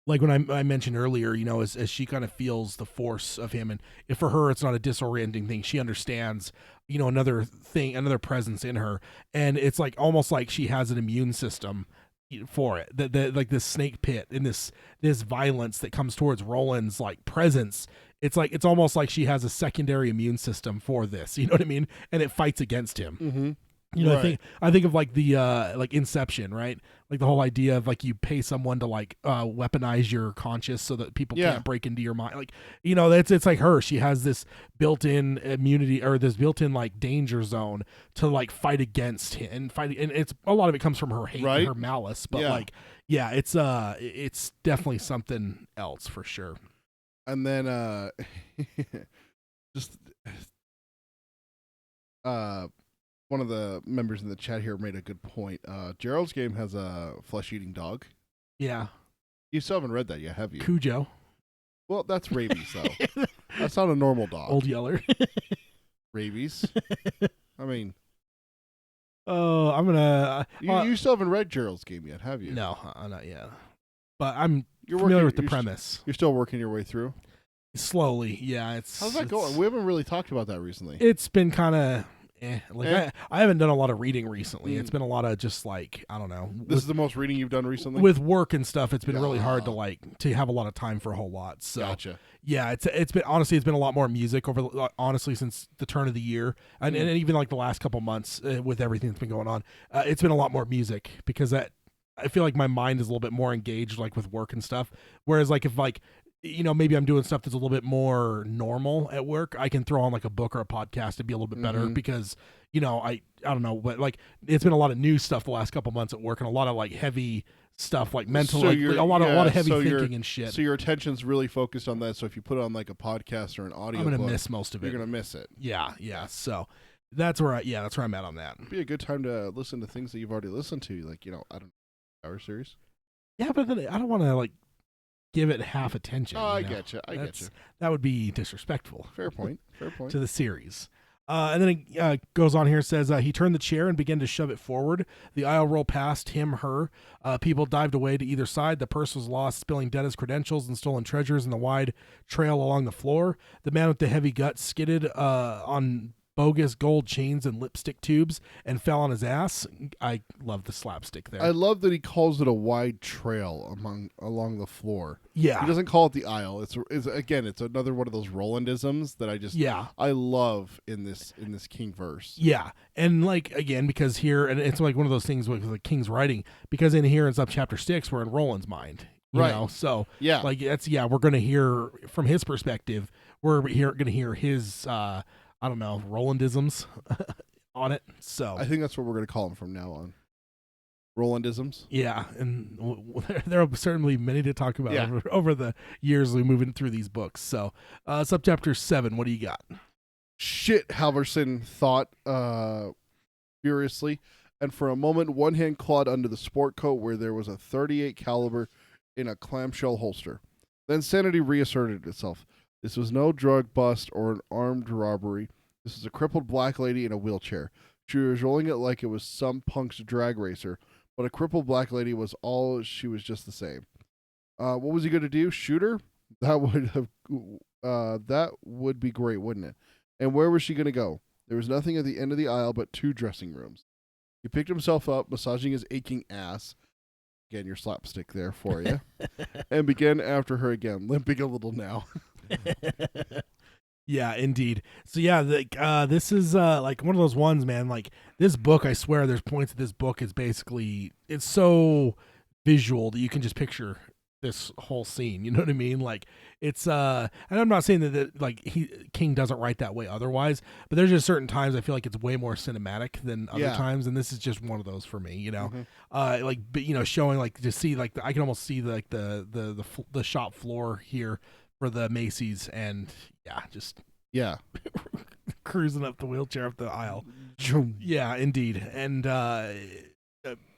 like when I mentioned earlier, as she kind of feels the force of him, and if for her it's not a disorienting thing, she understands, another presence in her, and it's like almost like she has an immune system for it. That like this snake pit and this violence that comes towards Roland's like presence. It's almost like she has a secondary immune system for this. You know what I mean? And it fights against him.
Mm-hmm.
Right. I think of like the like Inception, right? Like the whole idea of like you pay someone to like weaponize your conscious so that people can't break into your mind. Like, it's like her. She has this built-in immunity or this built-in like danger zone to like fight against him and fight. And it's a lot of it comes from her hate and her malice. But it's definitely something else for sure.
And then just one of the members in the chat here made a good point. Gerald's game has a flesh-eating dog.
Yeah.
You still haven't read that yet, have you?
Cujo.
Well, that's rabies, though. That's not a normal dog.
Old Yeller.
Rabies. I mean...
Oh, I'm gonna...
you still haven't read Gerald's game yet, have you?
No, not yet. But I'm familiar with the premise.
You're still working your way through?
Slowly, yeah.
How's that going? We haven't really talked about that recently.
It's been kind of... I haven't done a lot of reading recently. It's been a lot of just like, I don't know.
This is the most reading you've done recently?
With work and stuff, it's been really hard to have a lot of time for a whole lot. So
gotcha.
Yeah, it's been honestly, it's been a lot more music honestly since the turn of the year, and even like the last couple months with everything that's been going on. It's been a lot more music because I feel like my mind is a little bit more engaged like with work and stuff. Whereas like if like maybe I'm doing stuff that's a little bit more normal at work, I can throw on like a book or a podcast and be a little bit better because, I don't know, but like it's been a lot of new stuff the last couple months at work and a lot of like heavy stuff, like mental,
so
like a lot of heavy thinking and shit.
So your attention's really focused on that. So if you put on like a podcast or an audio,
I'm going to miss most of it.
You're going to miss it.
Yeah. So that's where I'm at on that.
It'd be a good time to listen to things that you've already listened to. Like, I don't know, Tower series.
Yeah, but then I don't want to like give it half attention.
I get you.
That would be disrespectful.
Fair point.
To the series. And then it goes on here, says he turned the chair and began to shove it forward. The aisle rolled past him, her. People dived away to either side. The purse was lost, spilling Dennis' credentials and stolen treasures in the wide trail along the floor. The man with the heavy gut skidded on bogus gold chains and lipstick tubes and fell on his ass. I love the slapstick there.
I love that he calls it a wide trail along the floor.
Yeah.
He doesn't call it the aisle. It's another one of those Rolandisms that I love in this King verse.
Yeah. And like again, because here, and it's like one of those things with the King's writing, because in here in sub chapter 6 we're in Roland's mind. You know? So
yeah,
like we're gonna hear from his perspective, we're gonna hear his I don't know, Rolandisms on it. So
I think that's what we're going to call them from now on. Rolandisms.
Yeah, and there are certainly many to talk about over the years we move through these books. So subchapter 7, what do you got?
Shit, Halverson thought furiously, and for a moment one hand clawed under the sport coat where there was a .38 caliber in a clamshell holster. Then sanity reasserted itself. This was no drug bust or an armed robbery. This is a crippled black lady in a wheelchair. She was rolling it like it was some punk's drag racer, but a crippled black lady was all she was just the same. What was he going to do? Shoot her? That would be great, wouldn't it? And where was she going to go? There was nothing at the end of the aisle but 2 dressing rooms. He picked himself up, massaging his aching ass. Again, your slapstick there for you. And began after her again, limping a little now.
Yeah, indeed. So yeah, this is like one of those ones, man. Like this book, I swear, there's points that this book is basically, it's so visual that you can just picture this whole scene. You know what I mean? Like it's and I'm not saying that like King doesn't write that way otherwise, but there's just certain times I feel like it's way more cinematic than other times, and this is just one of those for me. You know, like but showing like to see like I can almost see like the shop floor here for the Macy's, and just cruising up the wheelchair up the aisle. Yeah, indeed, and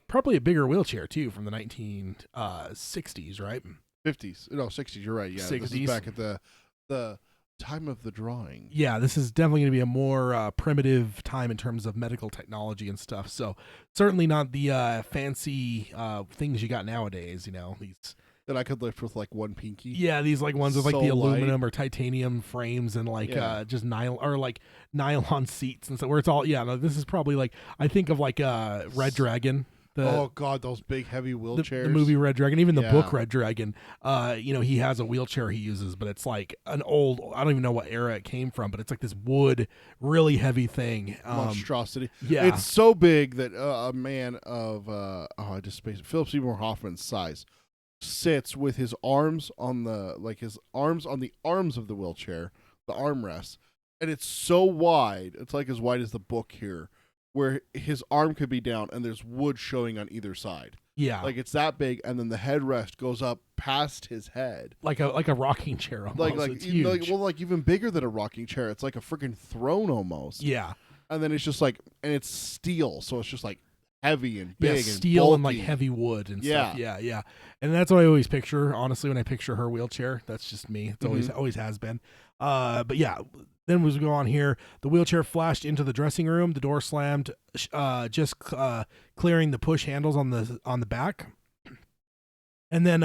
probably a bigger wheelchair too from the 1960s, right?
50s, no 60s. You're right. Yeah,
60s.
This is back at the time of the drawing.
Yeah, this is definitely going to be a more primitive time in terms of medical technology and stuff. So certainly not the fancy things you got nowadays. These
that I could lift with like one pinky.
Yeah, these like ones with like
So
the aluminum
light.
or titanium frames and like just nylon seats and so where it's all this is probably like I think of like Red Dragon.
Oh God, those big heavy wheelchairs.
The movie Red Dragon, even the book Red Dragon. He has a wheelchair he uses, but it's like an old. I don't even know what era it came from, but it's like this wood, really heavy thing.
Monstrosity.
Yeah,
it's so big that a man of Philip Seymour Hoffman's size sits with his arms on the arms of the wheelchair, the armrest, and it's so wide. It's like as wide as the book here, where his arm could be down and there's wood showing on either side.
Yeah,
like it's that big, and then the headrest goes up past his head,
like a rocking chair almost.
Like
it's huge.
Like even bigger than a rocking chair. It's like a freaking throne almost.
Yeah,
and then it's just like, and it's steel, so it's just like heavy and big, and
steel
bulky.
and like heavy wood and stuff. Yeah, and that's what I always picture. Honestly, when I picture her wheelchair, that's just me. It's always has been. But yeah. Then as we go on here, the wheelchair flashed into the dressing room. The door slammed, just clearing the push handles on the back. And then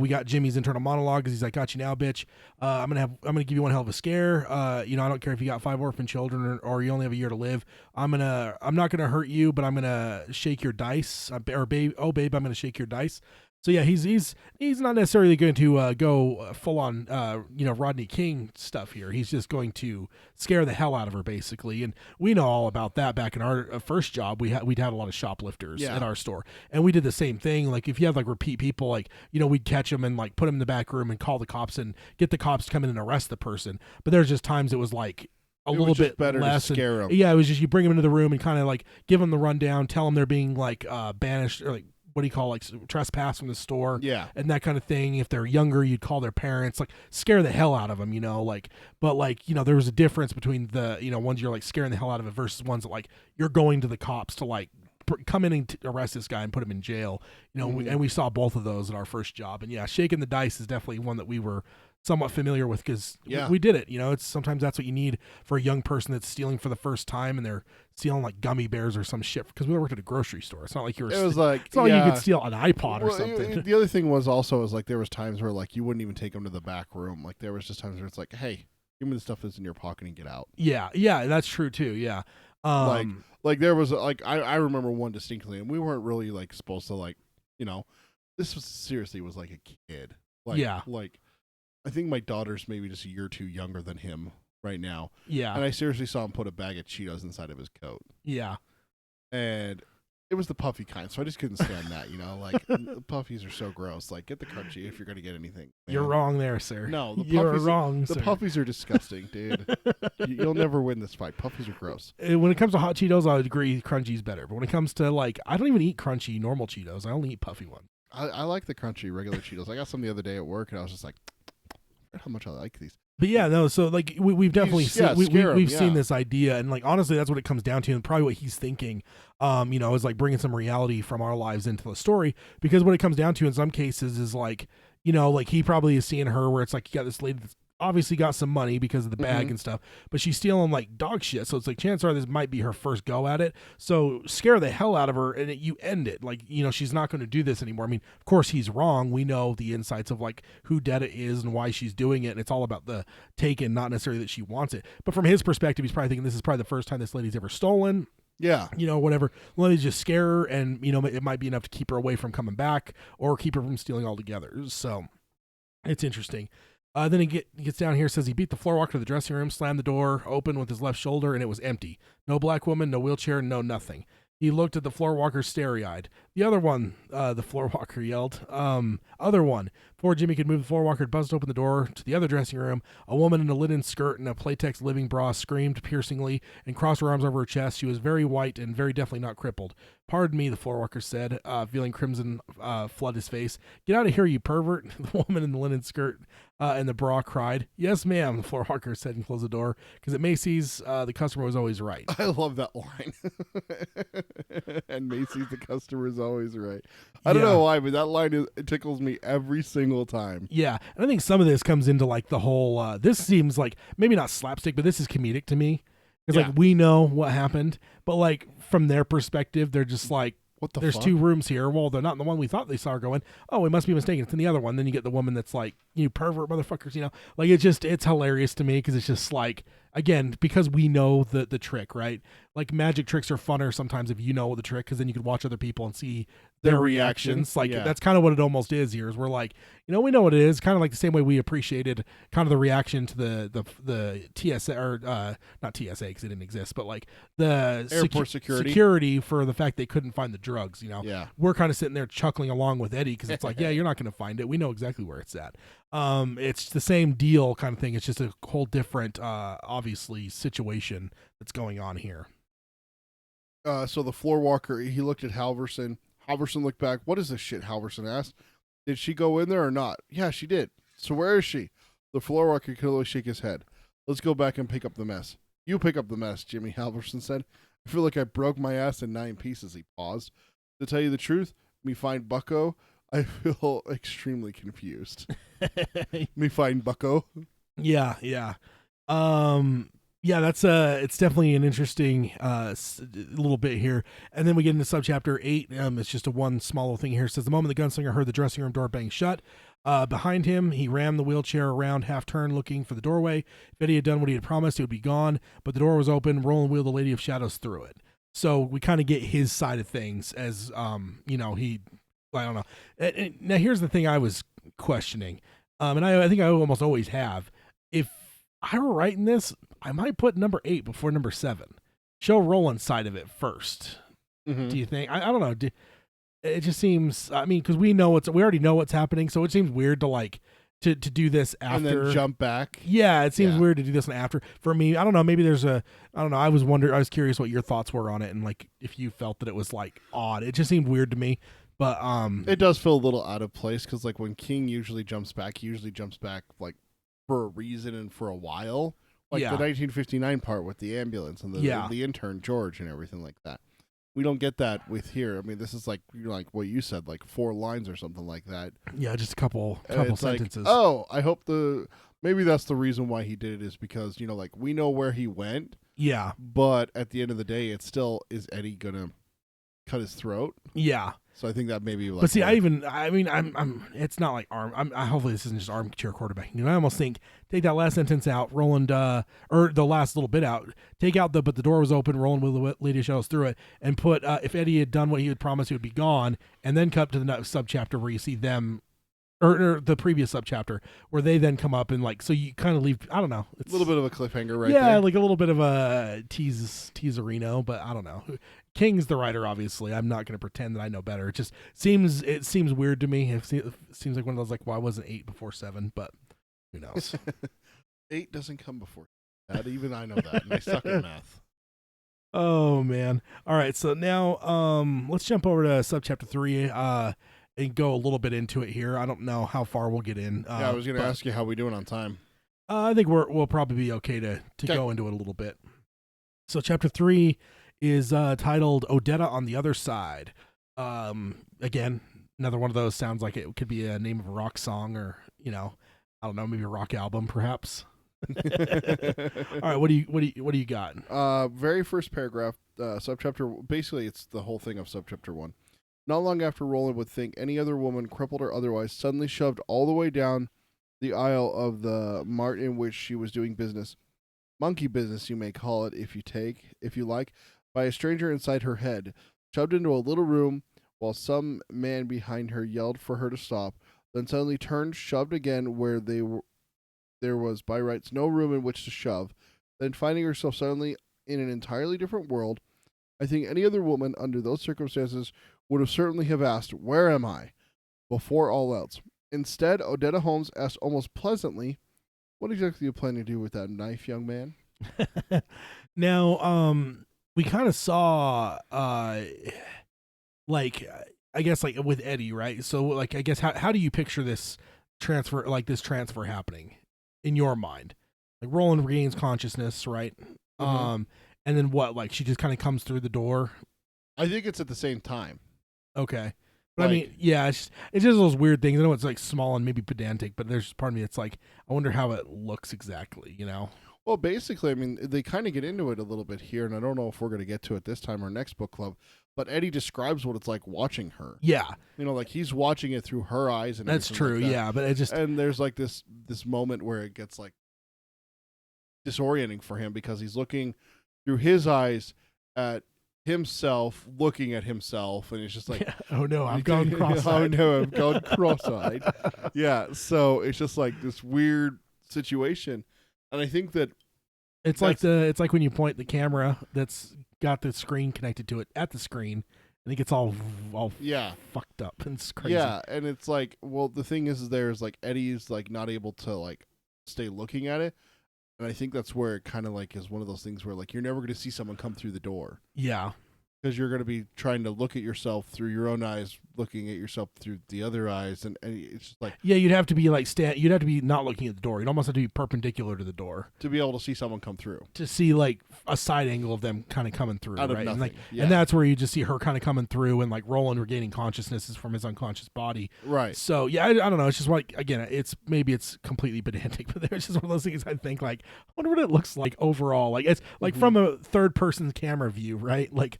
we got Jimmy's internal monologue because he's like, "Got you now, bitch. I'm gonna give you one hell of a scare. I don't care if you got 5 orphan children or you only have a year to live. I'm not gonna hurt you, but I'm gonna shake your dice. Babe, I'm gonna shake your dice." So yeah, he's not necessarily going to go full on Rodney King stuff here. He's just going to scare the hell out of her basically, and we know all about that. Back in our first job, we'd had a lot of shoplifters at our store, and we did the same thing. Like if you had like repeat people, like we'd catch them and like put them in the back room and call the cops and get the cops to come in and arrest the person. But there's just times it was like a little bit
better
less
to scare them.
Yeah, it was just you bring them into the room and kind of like give them the rundown, tell them they're being like banished or like. What do you call like trespass from the store?
Yeah,
and that kind of thing. If they're younger, you'd call their parents, like scare the hell out of them, But there was a difference between the ones you're like scaring the hell out of it versus ones that like you're going to the cops to like come in and arrest this guy and put him in jail. And we saw both of those at our first job. And yeah, shaking the dice is definitely one that we were somewhat familiar with because we did it. It's sometimes that's what you need for a young person that's stealing for the first time and they're stealing like gummy bears or some shit because we worked at a grocery store. It's not like it's not like you could steal an iPod or something.
The other thing was also like there was times where like you wouldn't even take them to the back room. Like there was just times where it's like, hey, give me the stuff that's in your pocket and get out.
Yeah, that's true too. Yeah.
Like there was like I remember one distinctly, and we weren't really like supposed to like this was seriously was like a kid. Like I think my daughter's maybe just a year or two younger than him right now.
Yeah.
And I seriously saw him put a bag of Cheetos inside of his coat.
Yeah.
And it was the puffy kind, so I just couldn't stand that, Like, the puffies are so gross. Like, get the crunchy if you're going to get anything. Man.
You're wrong there, sir.
No,
you're wrong,
the
sir.
puffies are disgusting, dude. You'll never win this fight. Puffies are gross.
When it comes to hot Cheetos, I would agree crunchy's better. But when it comes to, like, I don't even eat crunchy normal Cheetos. I only eat puffy ones.
I like the crunchy regular Cheetos. I got some the other day at work, and I was just like, how much I like these.
But yeah, no. So like we've definitely seen this idea, and like honestly, that's what it comes down to, and probably what he's thinking, is like bringing some reality from our lives into the story. Because what it comes down to in some cases is like, like he probably is seeing her where it's like you got this lady that's obviously got some money because of the bag and stuff, but she's stealing like dog shit. So it's like chances are this might be her first go at it. So scare the hell out of her and you end it. Like, she's not going to do this anymore. I mean, of course he's wrong. We know the insights of like who Detta is and why she's doing it. And it's all about the taken, not necessarily that she wants it. But from his perspective, he's probably thinking this is probably the first time this lady's ever stolen.
Yeah.
Whatever. Let me just scare her and, it might be enough to keep her away from coming back or keep her from stealing altogether. So it's interesting. Then he gets down here, says he beat the floor walker to the dressing room, slammed the door open with his left shoulder, and it was empty. No black woman, no wheelchair, no nothing. He looked at the floor walker starry-eyed. The other one, the floor walker yelled. Other one. Before Jimmy could move, the floor walker had buzzed open the door to the other dressing room. A woman in a linen skirt and a Playtex living bra screamed piercingly and crossed her arms over her chest. She was very white and very definitely not crippled. Pardon me, the floor walker said, feeling crimson flood his face. Get out of here, you pervert. The woman in the linen skirt and the bra cried. Yes, ma'am, the floor walker said and closed the door. Because at Macy's, the customer was always right.
I love that line. And Macy's, the customer is always right. I don't know why, but that line it tickles me every single time.
Yeah, and I think some of this comes into like the whole. This seems like maybe not slapstick, but this is comedic to me because like we know what happened, but like from their perspective, they're just like,
what the
there's
fuck?
two rooms here. Well, they're not in the one we thought they saw her going. Oh, we must be mistaken. It's in the other one. Then you get the woman that's like, you pervert motherfuckers, you know? Like, it's hilarious to me because it's just like, again, because we know the trick, right? Like, magic tricks are funner sometimes if you know the trick because then you can watch other people and see their reactions. Like, that's kind of what it almost is here is we're like, you know, we know what it is. Kind of like the same way we appreciated kind of the reaction to the TSA, or not TSA because it didn't exist, but like the
airport security
for the fact they couldn't find the drugs, you know?
Yeah.
We're kind of sitting there chuckling along with Eddie because it's like, yeah, you're not going to find it. We know exactly where it's at. It's the same deal kind of thing. It's just a whole different, obviously, situation that's going on here.
So the floor walker, he looked at Halverson. Halverson looked back. What is this shit? Halverson asked. Did she go in there or not? Yeah, she did. So where is she? The floor walker could only shake his head. Let's go back and pick up the mess. You pick up the mess, Jimmy, Halverson said. I feel like I broke my ass in 9 pieces. He paused. To tell you the truth, me find Bucko, I feel extremely confused. Me find Bucko.
Yeah. Yeah, that's it's definitely an interesting little bit here. And then we get into subchapter 8. It's just a one small little thing here. It says the moment the gunslinger heard the dressing room door bang shut, behind him, he rammed the wheelchair around, half turned, looking for the doorway. If Eddie had done what he had promised, he would be gone. But the door was open. Roland wheeled the Lady of Shadows through it. So we kind of get his side of things as you know, I don't know. And now here's the thing I was questioning, and I think I almost always have. If I were writing this, I might put number 8 before number 7. Show Roland's side of it first.
Mm-hmm.
Do you think? I don't know. It just seems. I mean, because we already know what's happening, so it seems weird to like to do this after
and then jump back.
Yeah, it seems weird to do this after. For me, I don't know. Maybe there's I don't know. I was curious what your thoughts were on it, and like if you felt that it was like odd. It just seemed weird to me. But
it does feel a little out of place because like when King usually jumps back, like for a reason and for a while. Like the 1959 part with the ambulance and the intern George and everything like that. We don't get that with here. I mean, this is like what you said, like 4 lines or something like that.
Yeah, just a couple sentences.
Like, oh, I hope maybe that's the reason why he did it is because like we know where he went.
Yeah,
but at the end of the day, it's still is Eddie gonna cut his throat?
Yeah.
So I think that maybe. Like,
but see, I'm. It's not like hopefully this isn't just armchair quarterbacking. You know, I almost think take that last sentence out, Roland, or the last little bit out. Take out but the door was open. Roland with the Lady of Shadows through it, and put if Eddie had done what he had promised, he would be gone. And then cut to the next subchapter where you see them, or the previous subchapter where they then come up and like so you kind of leave. I don't know. It's
a little bit of a cliffhanger, right?
Yeah,
there.
like a little bit of a teaserino, but I don't know. King's the writer, obviously. I'm not going to pretend that I know better. It just seems weird to me. It seems like one of those like, why wasn't 8 before 7? But who knows?
8 doesn't come before that. Even I know that. And I suck at math.
Oh man! All right, so now let's jump over to subchapter 3 and go a little bit into it here. I don't know how far we'll get in.
I was going to ask you how we doing on time.
I think we'll probably be okay to go into it a little bit. So chapter 3 is titled Odetta on the Other Side. Again, another one of those sounds like it could be a name of a rock song or, I don't know, maybe a rock album perhaps. All right, what do you got?
Very first paragraph, subchapter, basically it's the whole thing of subchapter 1. Not long after Roland would think any other woman, crippled or otherwise, suddenly shoved all the way down the aisle of the mart in which she was doing business. Monkey business, you may call it, if you like, by a stranger inside her head, shoved into a little room while some man behind her yelled for her to stop, then suddenly turned, shoved again where there was by rights no room in which to shove, then finding herself suddenly in an entirely different world, I think any other woman under those circumstances would have certainly have asked, "Where am I?" before all else. Instead, Odetta Holmes asked almost pleasantly, "What exactly are you planning to do with that knife, young man?"
Now, we kind of saw, like, I guess, like with Eddie, right? So, like, I guess how do you picture this transfer happening in your mind? Like, Roland regains consciousness, right?
Mhm.
And then what? Like, she just kind of comes through the door.
I think it's at the same time.
Okay. But I mean, yeah, it's just those weird things. I know it's like small and maybe pedantic, but there's part of me it's like, I wonder how it looks exactly, you know?
Well, basically, I mean, they kind of get into it a little bit here, and I don't know if we're going to get to it this time or next book club, but Eddie describes what it's like watching her.
Yeah.
You know, like he's watching it through her eyes. And
that's true,
like that.
Yeah, but it just...
And there's like this moment where it gets like disorienting for him because he's looking through his eyes at himself looking at himself, and it's just like,
oh no, I've gone cross-eyed.
Oh no, I've gone cross-eyed. Yeah, so it's just like this weird situation, and I think that
it's like when you point the camera that's got the screen connected to it at the screen, and it gets all fucked up, and it's crazy.
Yeah, and it's like, well, the thing is there's like Eddie's like not able to like stay looking at it. And I think that's where it kind of like is one of those things where like you're never going to see someone come through the door.
Yeah.
Because you're going to be trying to look at yourself through your own eyes, looking at yourself through the other eyes, and it's just like,
yeah, you'd have to be like you'd have to be not looking at the door. You'd almost have to be perpendicular to the door
to be able to see someone come through,
to see like a side angle of them kind of coming through,
out of
right?
nothing.
And,
yeah.
and that's where you just see her kind of coming through, and like Roland regaining consciousness is from his unconscious body,
right?
So yeah, I don't know. It's just like, again, it's completely pedantic, but there's just one of those things I think like, I wonder what it looks like overall. Like it's like from a third person camera view, right? Like,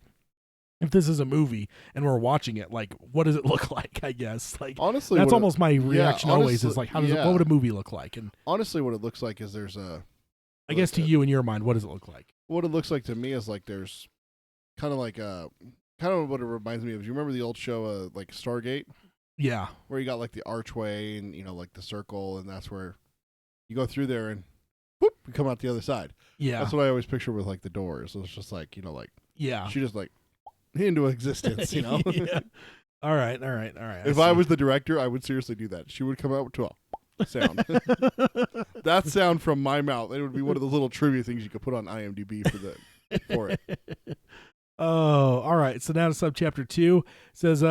if this is a movie and we're watching it, like, what does it look like? I guess, like,
honestly,
that's almost my reaction always is like, how does what would a movie look like? And
honestly, what it looks like is there's
I guess to you in your mind, what does it look like?
What it looks like to me is like there's kind of like kind of what it reminds me of. Do you remember the old show, like Stargate?
Yeah,
where you got like the archway and like the circle, and that's where you go through there and whoop, you come out the other side.
Yeah,
that's what I always picture with like the doors. So it's just like like she just like into existence,
yeah. All right.
If I was the director, I would seriously do that. She would come out to a sound. That sound from my mouth. It would be one of those little trivia things you could put on IMDb for it.
Oh, all right. So now to subchapter 2. It says,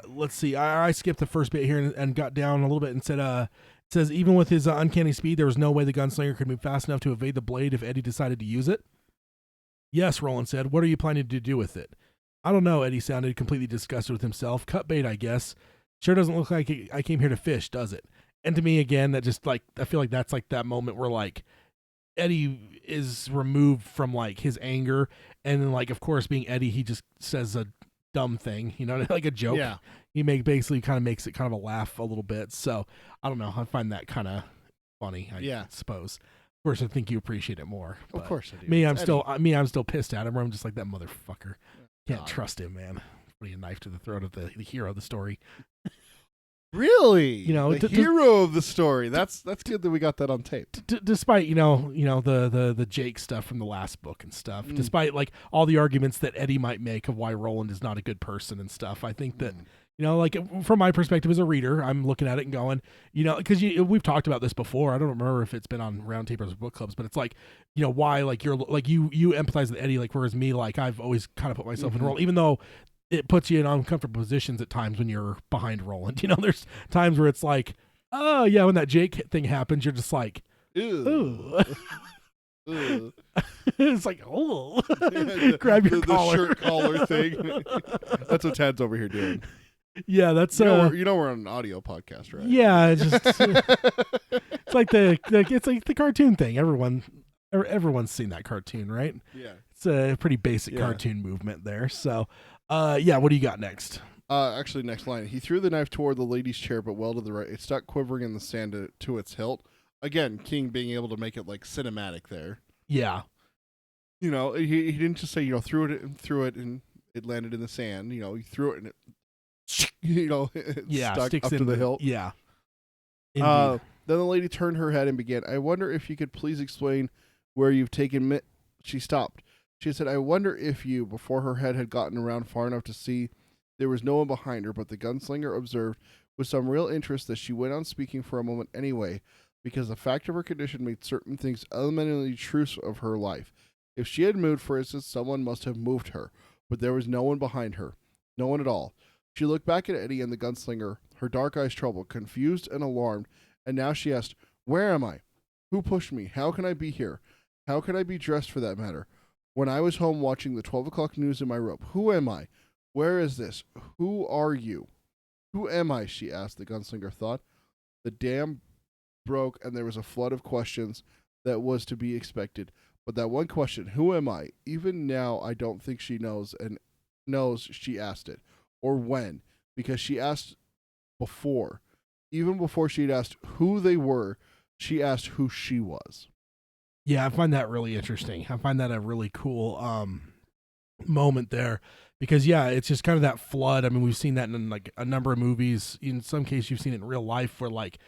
let's see. I skipped the first bit here and got down a little bit and said, it says, even with his uncanny speed, there was no way the gunslinger could move fast enough to evade the blade if Eddie decided to use it. Yes, Roland said. What are you planning to do with it? I don't know, Eddie sounded completely disgusted with himself. Cut bait, I guess. Sure doesn't look like I came here to fish, does it? And to me, again, that just like, I feel like that's like that moment where like Eddie is removed from like his anger, and then like, of course, being Eddie, he just says a dumb thing, like a joke.
Yeah.
He basically kind of makes it kind of a laugh a little bit. So I don't know. I find that kind of funny, I suppose. Of course, I think you appreciate it more.
Of course I do.
Me, I'm still pissed at him. Where I'm just like, that motherfucker. Can't trust him, man. Putting a knife to the throat of the hero of the story.
Really? The hero of the story. That's good that we got that on tape.
Despite the Jake stuff from the last book and stuff. Despite like all the arguments that Eddie might make of why Roland is not a good person and stuff. I think that like from my perspective as a reader, I'm looking at it and going, because we've talked about this before. I don't remember if it's been on roundtables or book clubs, but it's like, why like you're like you empathize with Eddie, like whereas me, like I've always kind of put myself in Roland, even though it puts you in uncomfortable positions at times when you're behind Roland. There's times where it's like, oh yeah, when that Jake thing happens, you're just like, ooh. It's like, oh, grab your collar.
The shirt collar thing. That's what Tad's over here doing.
Yeah, that's
we're on an audio podcast, right?
Yeah, it's just it's like the cartoon thing. Everyone's seen that cartoon, right?
Yeah,
it's a pretty basic cartoon movement there. So, what do you got next?
Actually, next line. He threw the knife toward the lady's chair, but well to the right. It stuck quivering in the sand to its hilt. Again, King being able to make it like cinematic there.
Yeah,
he didn't just say threw it and it landed in the sand. He threw it and it. It stuck
sticks
up
in
to the hilt.
Yeah.
Then the lady turned her head and began, I wonder if you could please explain where you've taken She stopped. She said, I wonder if you, before her head had gotten around far enough to see there was no one behind her, but the gunslinger observed with some real interest that she went on speaking for a moment anyway, because the fact of her condition made certain things elementally true of her life. If she had moved, for instance, someone must have moved her, but there was no one behind her. No one at all. She looked back at Eddie and the gunslinger, her dark eyes troubled, confused and alarmed, and now she asked, Where am I? Who pushed me? How can I be here? How can I be dressed for that matter? When I was home watching the 12 o'clock news in my robe, who am I? Where is this? Who are you? Who am I? She asked, the gunslinger thought. The dam broke, and there was a flood of questions that was to be expected. But that one question, who am I? Even now, I don't think she knows she asked it. Or when, because she asked before. Even before she had asked who they were, she asked who she was.
Yeah, I find that really interesting. I find that a really cool moment there, because it's just kind of that flood. I mean, we've seen that in like a number of movies. In some cases, you've seen it in real life where like,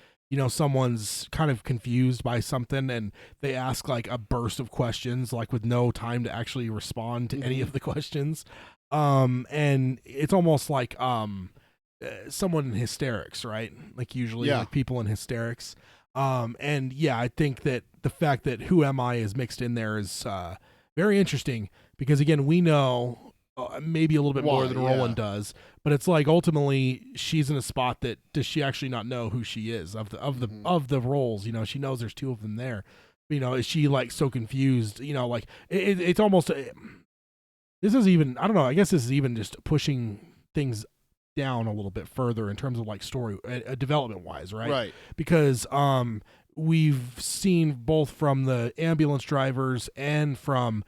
someone's kind of confused by something and they ask like a burst of questions, like with no time to actually respond to any of the questions. And it's almost like someone in hysterics, right? Like usually like people in hysterics. And I think that the fact that who am I is mixed in there is very interesting, because again, we know maybe a little bit more than Roland does, but it's like ultimately she's in a spot that does she actually not know who she is of the roles? She knows there's two of them there. Is she like so confused? Like it's almost this is even, I don't know, I guess this is even just pushing things down a little bit further in terms of like story development wise, right?
Right.
Because we've seen both from the ambulance drivers and from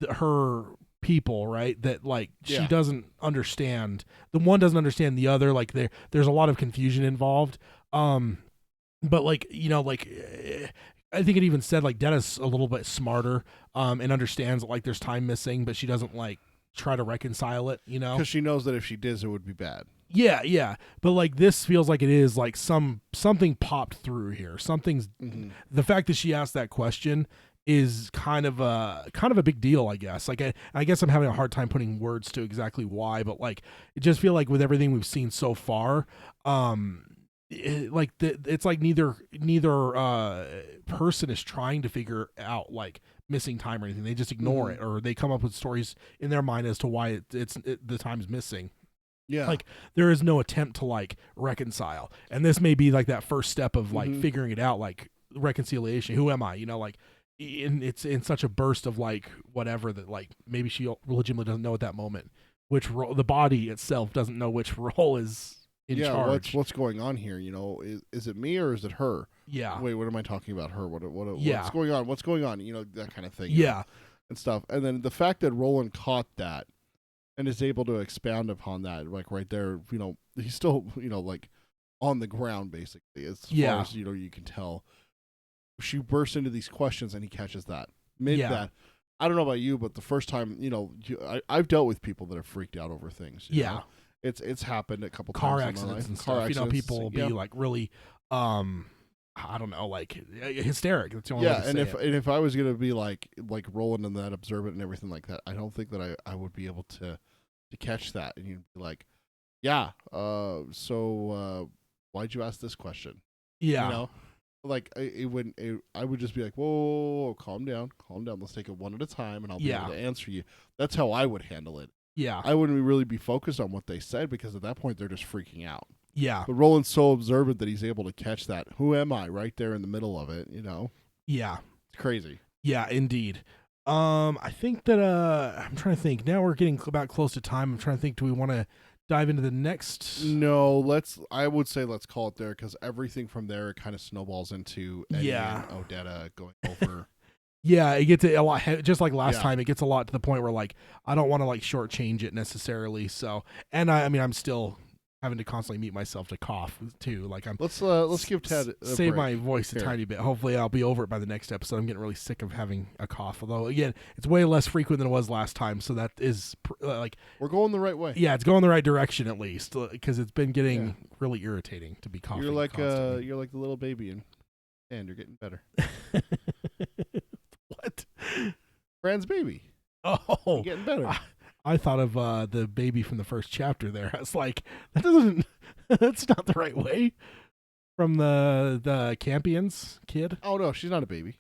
her people, right, that like she doesn't understand, the one doesn't understand the other, like there's a lot of confusion involved, but like I think it even said like Dennis a little bit smarter and understands that like there's time missing, but she doesn't like try to reconcile it, because
she knows that if she did, it would be bad.
Yeah, but like this feels like it is like something popped through here. Something's the fact that she asked that question is kind of a big deal, I guess. Like I guess I'm having a hard time putting words to exactly why, but like it just feel like with everything we've seen so far, it's like neither person is trying to figure out like missing time or anything. They just ignore it, or they come up with stories in their mind as to why the time's missing.
Yeah.
Like there is no attempt to like reconcile. And this may be like that first step of like figuring it out, like reconciliation. Who am I? Like it's in such a burst of like whatever that like maybe she legitimately doesn't know at that moment which role, the body itself doesn't know which role is in charge.
What's going on here? Is it me or is it her?
Yeah.
Wait, what am I talking about? Her? What's going on? What's going on? That kind of thing.
Yeah.
And stuff. And then the fact that Roland caught that and is able to expound upon that, like right there, he's still, like on the ground basically, as far as, you can tell. She bursts into these questions and he catches that. That. I don't know about you, but the first time, I've dealt with people that have freaked out over things. You know? It's happened a couple
car
times
accidents
in my life.
And stuff. Accidents, people will be like really, I don't know, like hysteric. That's the only way to say it.
If I was gonna be like Roland and that, observe it and everything like that, I don't think that I would be able to catch that. And you'd be like, so why'd you ask this question?
Yeah.
Like I would just be like, whoa, calm down, let's take it one at a time, and I'll be able to answer you. That's how I would handle it.
Yeah,
I wouldn't really be focused on what they said, because at that point they're just freaking out.
Yeah,
but Roland's so observant that he's able to catch that. Who am I? Right there in the middle of it.
Yeah,
it's crazy.
Yeah, indeed. I think that I'm trying to think. Now we're getting about close to time. I'm trying to think. Do we want to dive into the next?
No, I would say let's call it there, because everything from there kind of snowballs into Eddie and Odetta going over.
Yeah, it gets a lot, just like last time. It gets a lot to the point where like I don't want to like shortchange it necessarily. So, and I mean I'm still having to constantly mute myself to cough too. Like
let's give Ted
save my voice a tiny bit. Hopefully I'll be over it by the next episode. I'm getting really sick of having a cough. Although again, it's way less frequent than it was last time. So that is like
we're going the right way.
Yeah, it's going the right direction at least, because it's been getting really irritating to be coughing.
You're like
constantly.
you're like the little baby and you're getting better.
What?
Fran's baby.
Oh,
Getting better.
I thought of the baby from the first chapter there. I was like, that doesn't, that's not the right way. From the Campions kid.
Oh no, she's not a baby.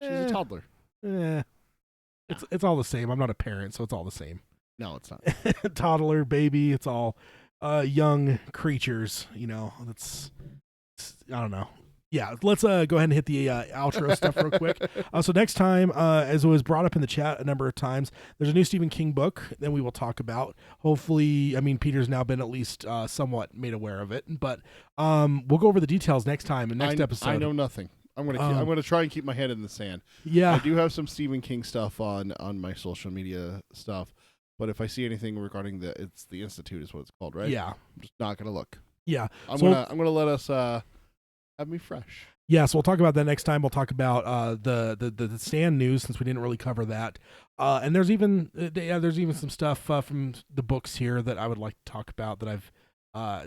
She's a toddler.
It's all the same. I'm not a parent, so it's all the same.
No, it's not.
Toddler, baby, it's all young creatures. You know, I don't know. Yeah, let's go ahead and hit the outro stuff real quick. So next time, as it was brought up in the chat a number of times, there's a new Stephen King book that we will talk about. Hopefully, I mean, Peter's now been at least somewhat made aware of it, but we'll go over the details next time in next episode.
I know nothing. I'm gonna try and keep my head in the sand.
Yeah,
I do have some Stephen King stuff on my social media stuff, but if I see anything regarding the Institute is what it's called, right?
Yeah,
I'm just not gonna look.
Yeah,
I'm gonna let us have me fresh.
Yeah, so we'll talk about that next time. We'll talk about the stand news since we didn't really cover that. And there's even some stuff from the books here that I would like to talk about that I've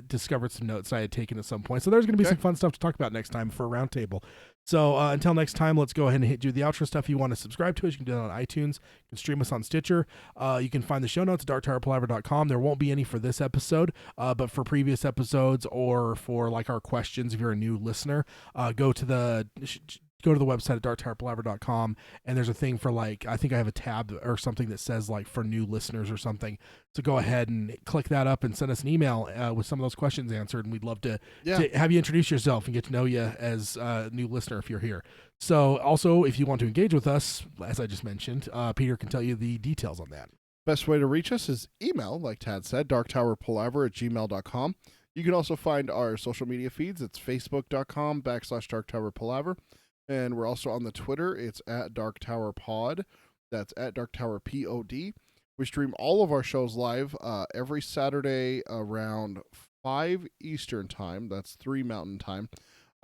discovered some notes I had taken at some point. So there's going to be some fun stuff to talk about next time for a roundtable. So until next time, let's go ahead and do the outro stuff. If you want to subscribe to us, you can do that on iTunes. You can stream us on Stitcher. You can find the show notes at darktowerpalaver.com. There won't be any for this episode, but for previous episodes or for like our questions, if you're a new listener, go to the website at darktowerpalaver.com, and there's a thing for like, I think I have a tab or something that says like for new listeners or something. So go ahead and click that up and send us an email with some of those questions answered, and we'd love to have you introduce yourself and get to know you as a new listener if you're here. So also, if you want to engage with us, as I just mentioned, Peter can tell you the details on that.
Best way to reach us is email, like Tad said, darktowerpalaver@gmail.com. You can also find our social media feeds. It's facebook.com/darktowerpalaver. And we're also on the Twitter. It's at DarkTowerPod. That's at DarkTowerPod. We stream all of our shows live every Saturday around 5 Eastern Time. That's 3 Mountain Time.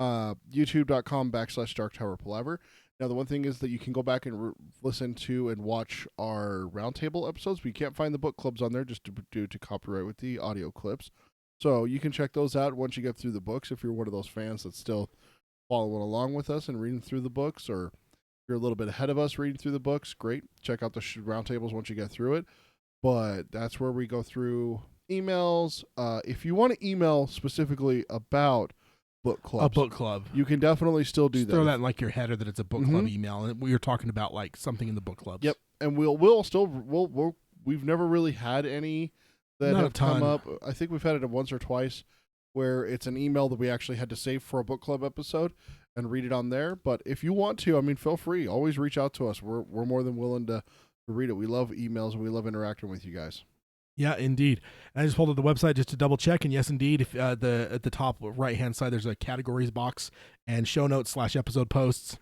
YouTube.com/DarkTowerPalaver. Now, the one thing is that you can go back and listen to and watch our roundtable episodes. We can't find the book clubs on there just due to copyright with the audio clips. So you can check those out once you get through the books if you're one of those fans that's still following along with us and reading through the books, or if you're a little bit ahead of us reading through the books, great. Check out the roundtables once you get through it. But that's where we go through emails. If you want to email specifically about book clubs,
a book club,
you can definitely still do that.
Throw that in like your header that it's a book club email, and we were talking about like something in the book clubs.
Yep, and we've never really had any that have come up. I think we've had it once or twice, where it's an email that we actually had to save for a book club episode and read it on there. But if you want to, I mean, feel free. Always reach out to us. We're more than willing to read it. We love emails and we love interacting with you guys.
Yeah, indeed. And I just pulled up the website just to double check, and yes, indeed, if at the top right hand side there's a categories box, and show notes / episode posts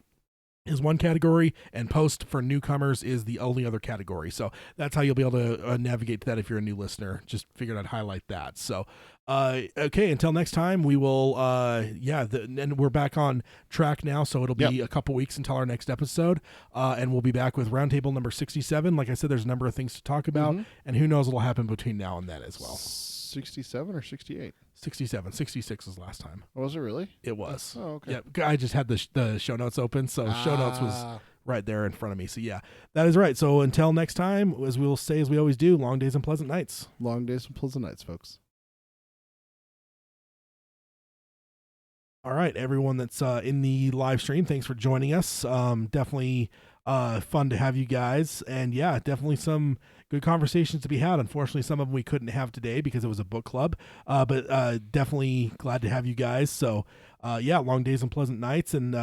is one category, and post for newcomers is the only other category. So that's how you'll be able to navigate to that if you're a new listener. Just figured I'd highlight that. So, okay, until next time, we will, and we're back on track now, so it'll be a couple weeks until our next episode, and we'll be back with roundtable number 67. Like I said, there's a number of things to talk about, and who knows what'll happen between now and then as well.
67 or 68?
67. 66 was last time.
Was it really?
It was.
Oh, okay.
Yeah, I just had the show notes open, so show notes was right there in front of me. So yeah, that is right. So until next time, as we will say, as we always do, long days and pleasant nights.
Long days and pleasant nights, folks.
All right, everyone that's in the live stream, thanks for joining us. Definitely fun to have you guys, and yeah, definitely some good conversations to be had. Unfortunately, some of them we couldn't have today because it was a book club, but definitely glad to have you guys. So long days and pleasant nights, and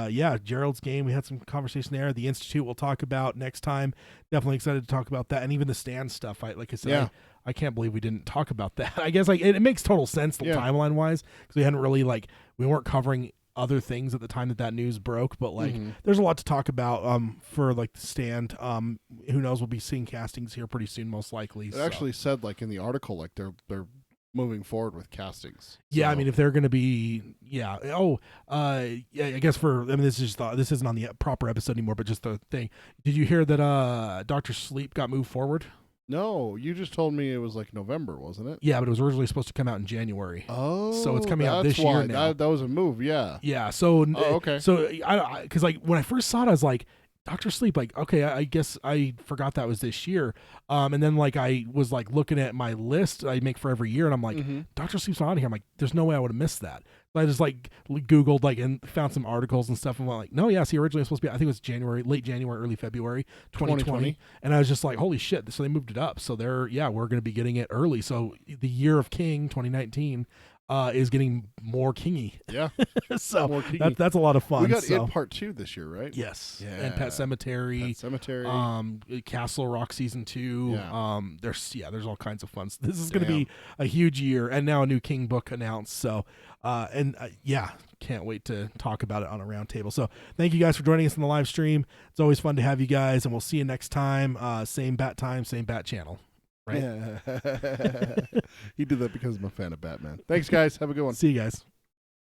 Gerald's game, we had some conversation there. The Institute we'll talk about next time. Definitely excited to talk about that, and even the stand stuff. Like I said, I can't believe we didn't talk about that. I guess it makes total sense timeline wise, because we hadn't really we weren't covering other things at the time that news broke, but there's a lot to talk about for the stand. Who knows, we'll be seeing castings here pretty soon, most likely.
It actually said in the article they're moving forward with castings.
Yeah, I mean, if they're going to be I guess this isn't on the proper episode anymore, but just the thing. Did you hear that Dr. Sleep got moved forward?
No, you just told me it was November, wasn't it?
Yeah, but it was originally supposed to come out in January.
Oh,
so it's coming out this year now.
That was a move, yeah.
Yeah, so
okay.
So because when I first saw it, I was like, Doctor Sleep, like, okay, I guess I forgot that was this year. And then like I was like looking at my list I make for every year, and I'm like, Doctor Sleep's not on here. I'm like, there's no way I would have missed that. So I just like Googled like and found some articles and stuff, and went like, no, yes, he originally was supposed to be. I think it was late January, early February, 2020. And I was just like, holy shit! So they moved it up. So we're going to be getting it early. So the year of King 2019. Is getting more kingy.
Yeah.
So
more kingy.
That's a lot of fun.
We got
so.
It Part 2 this year, right?
Yes.
Yeah.
And Pet Cemetery. Castle Rock Season 2.
Yeah.
There's all kinds of fun. So this is going to be a huge year, and now a new King book announced. So, can't wait to talk about it on a round table. So thank you guys for joining us in the live stream. It's always fun to have you guys, and we'll see you next time. Same bat time, same bat channel. Right?
Yeah. He did that because I'm a fan of Batman. Thanks, guys. Have a good one.
See you guys.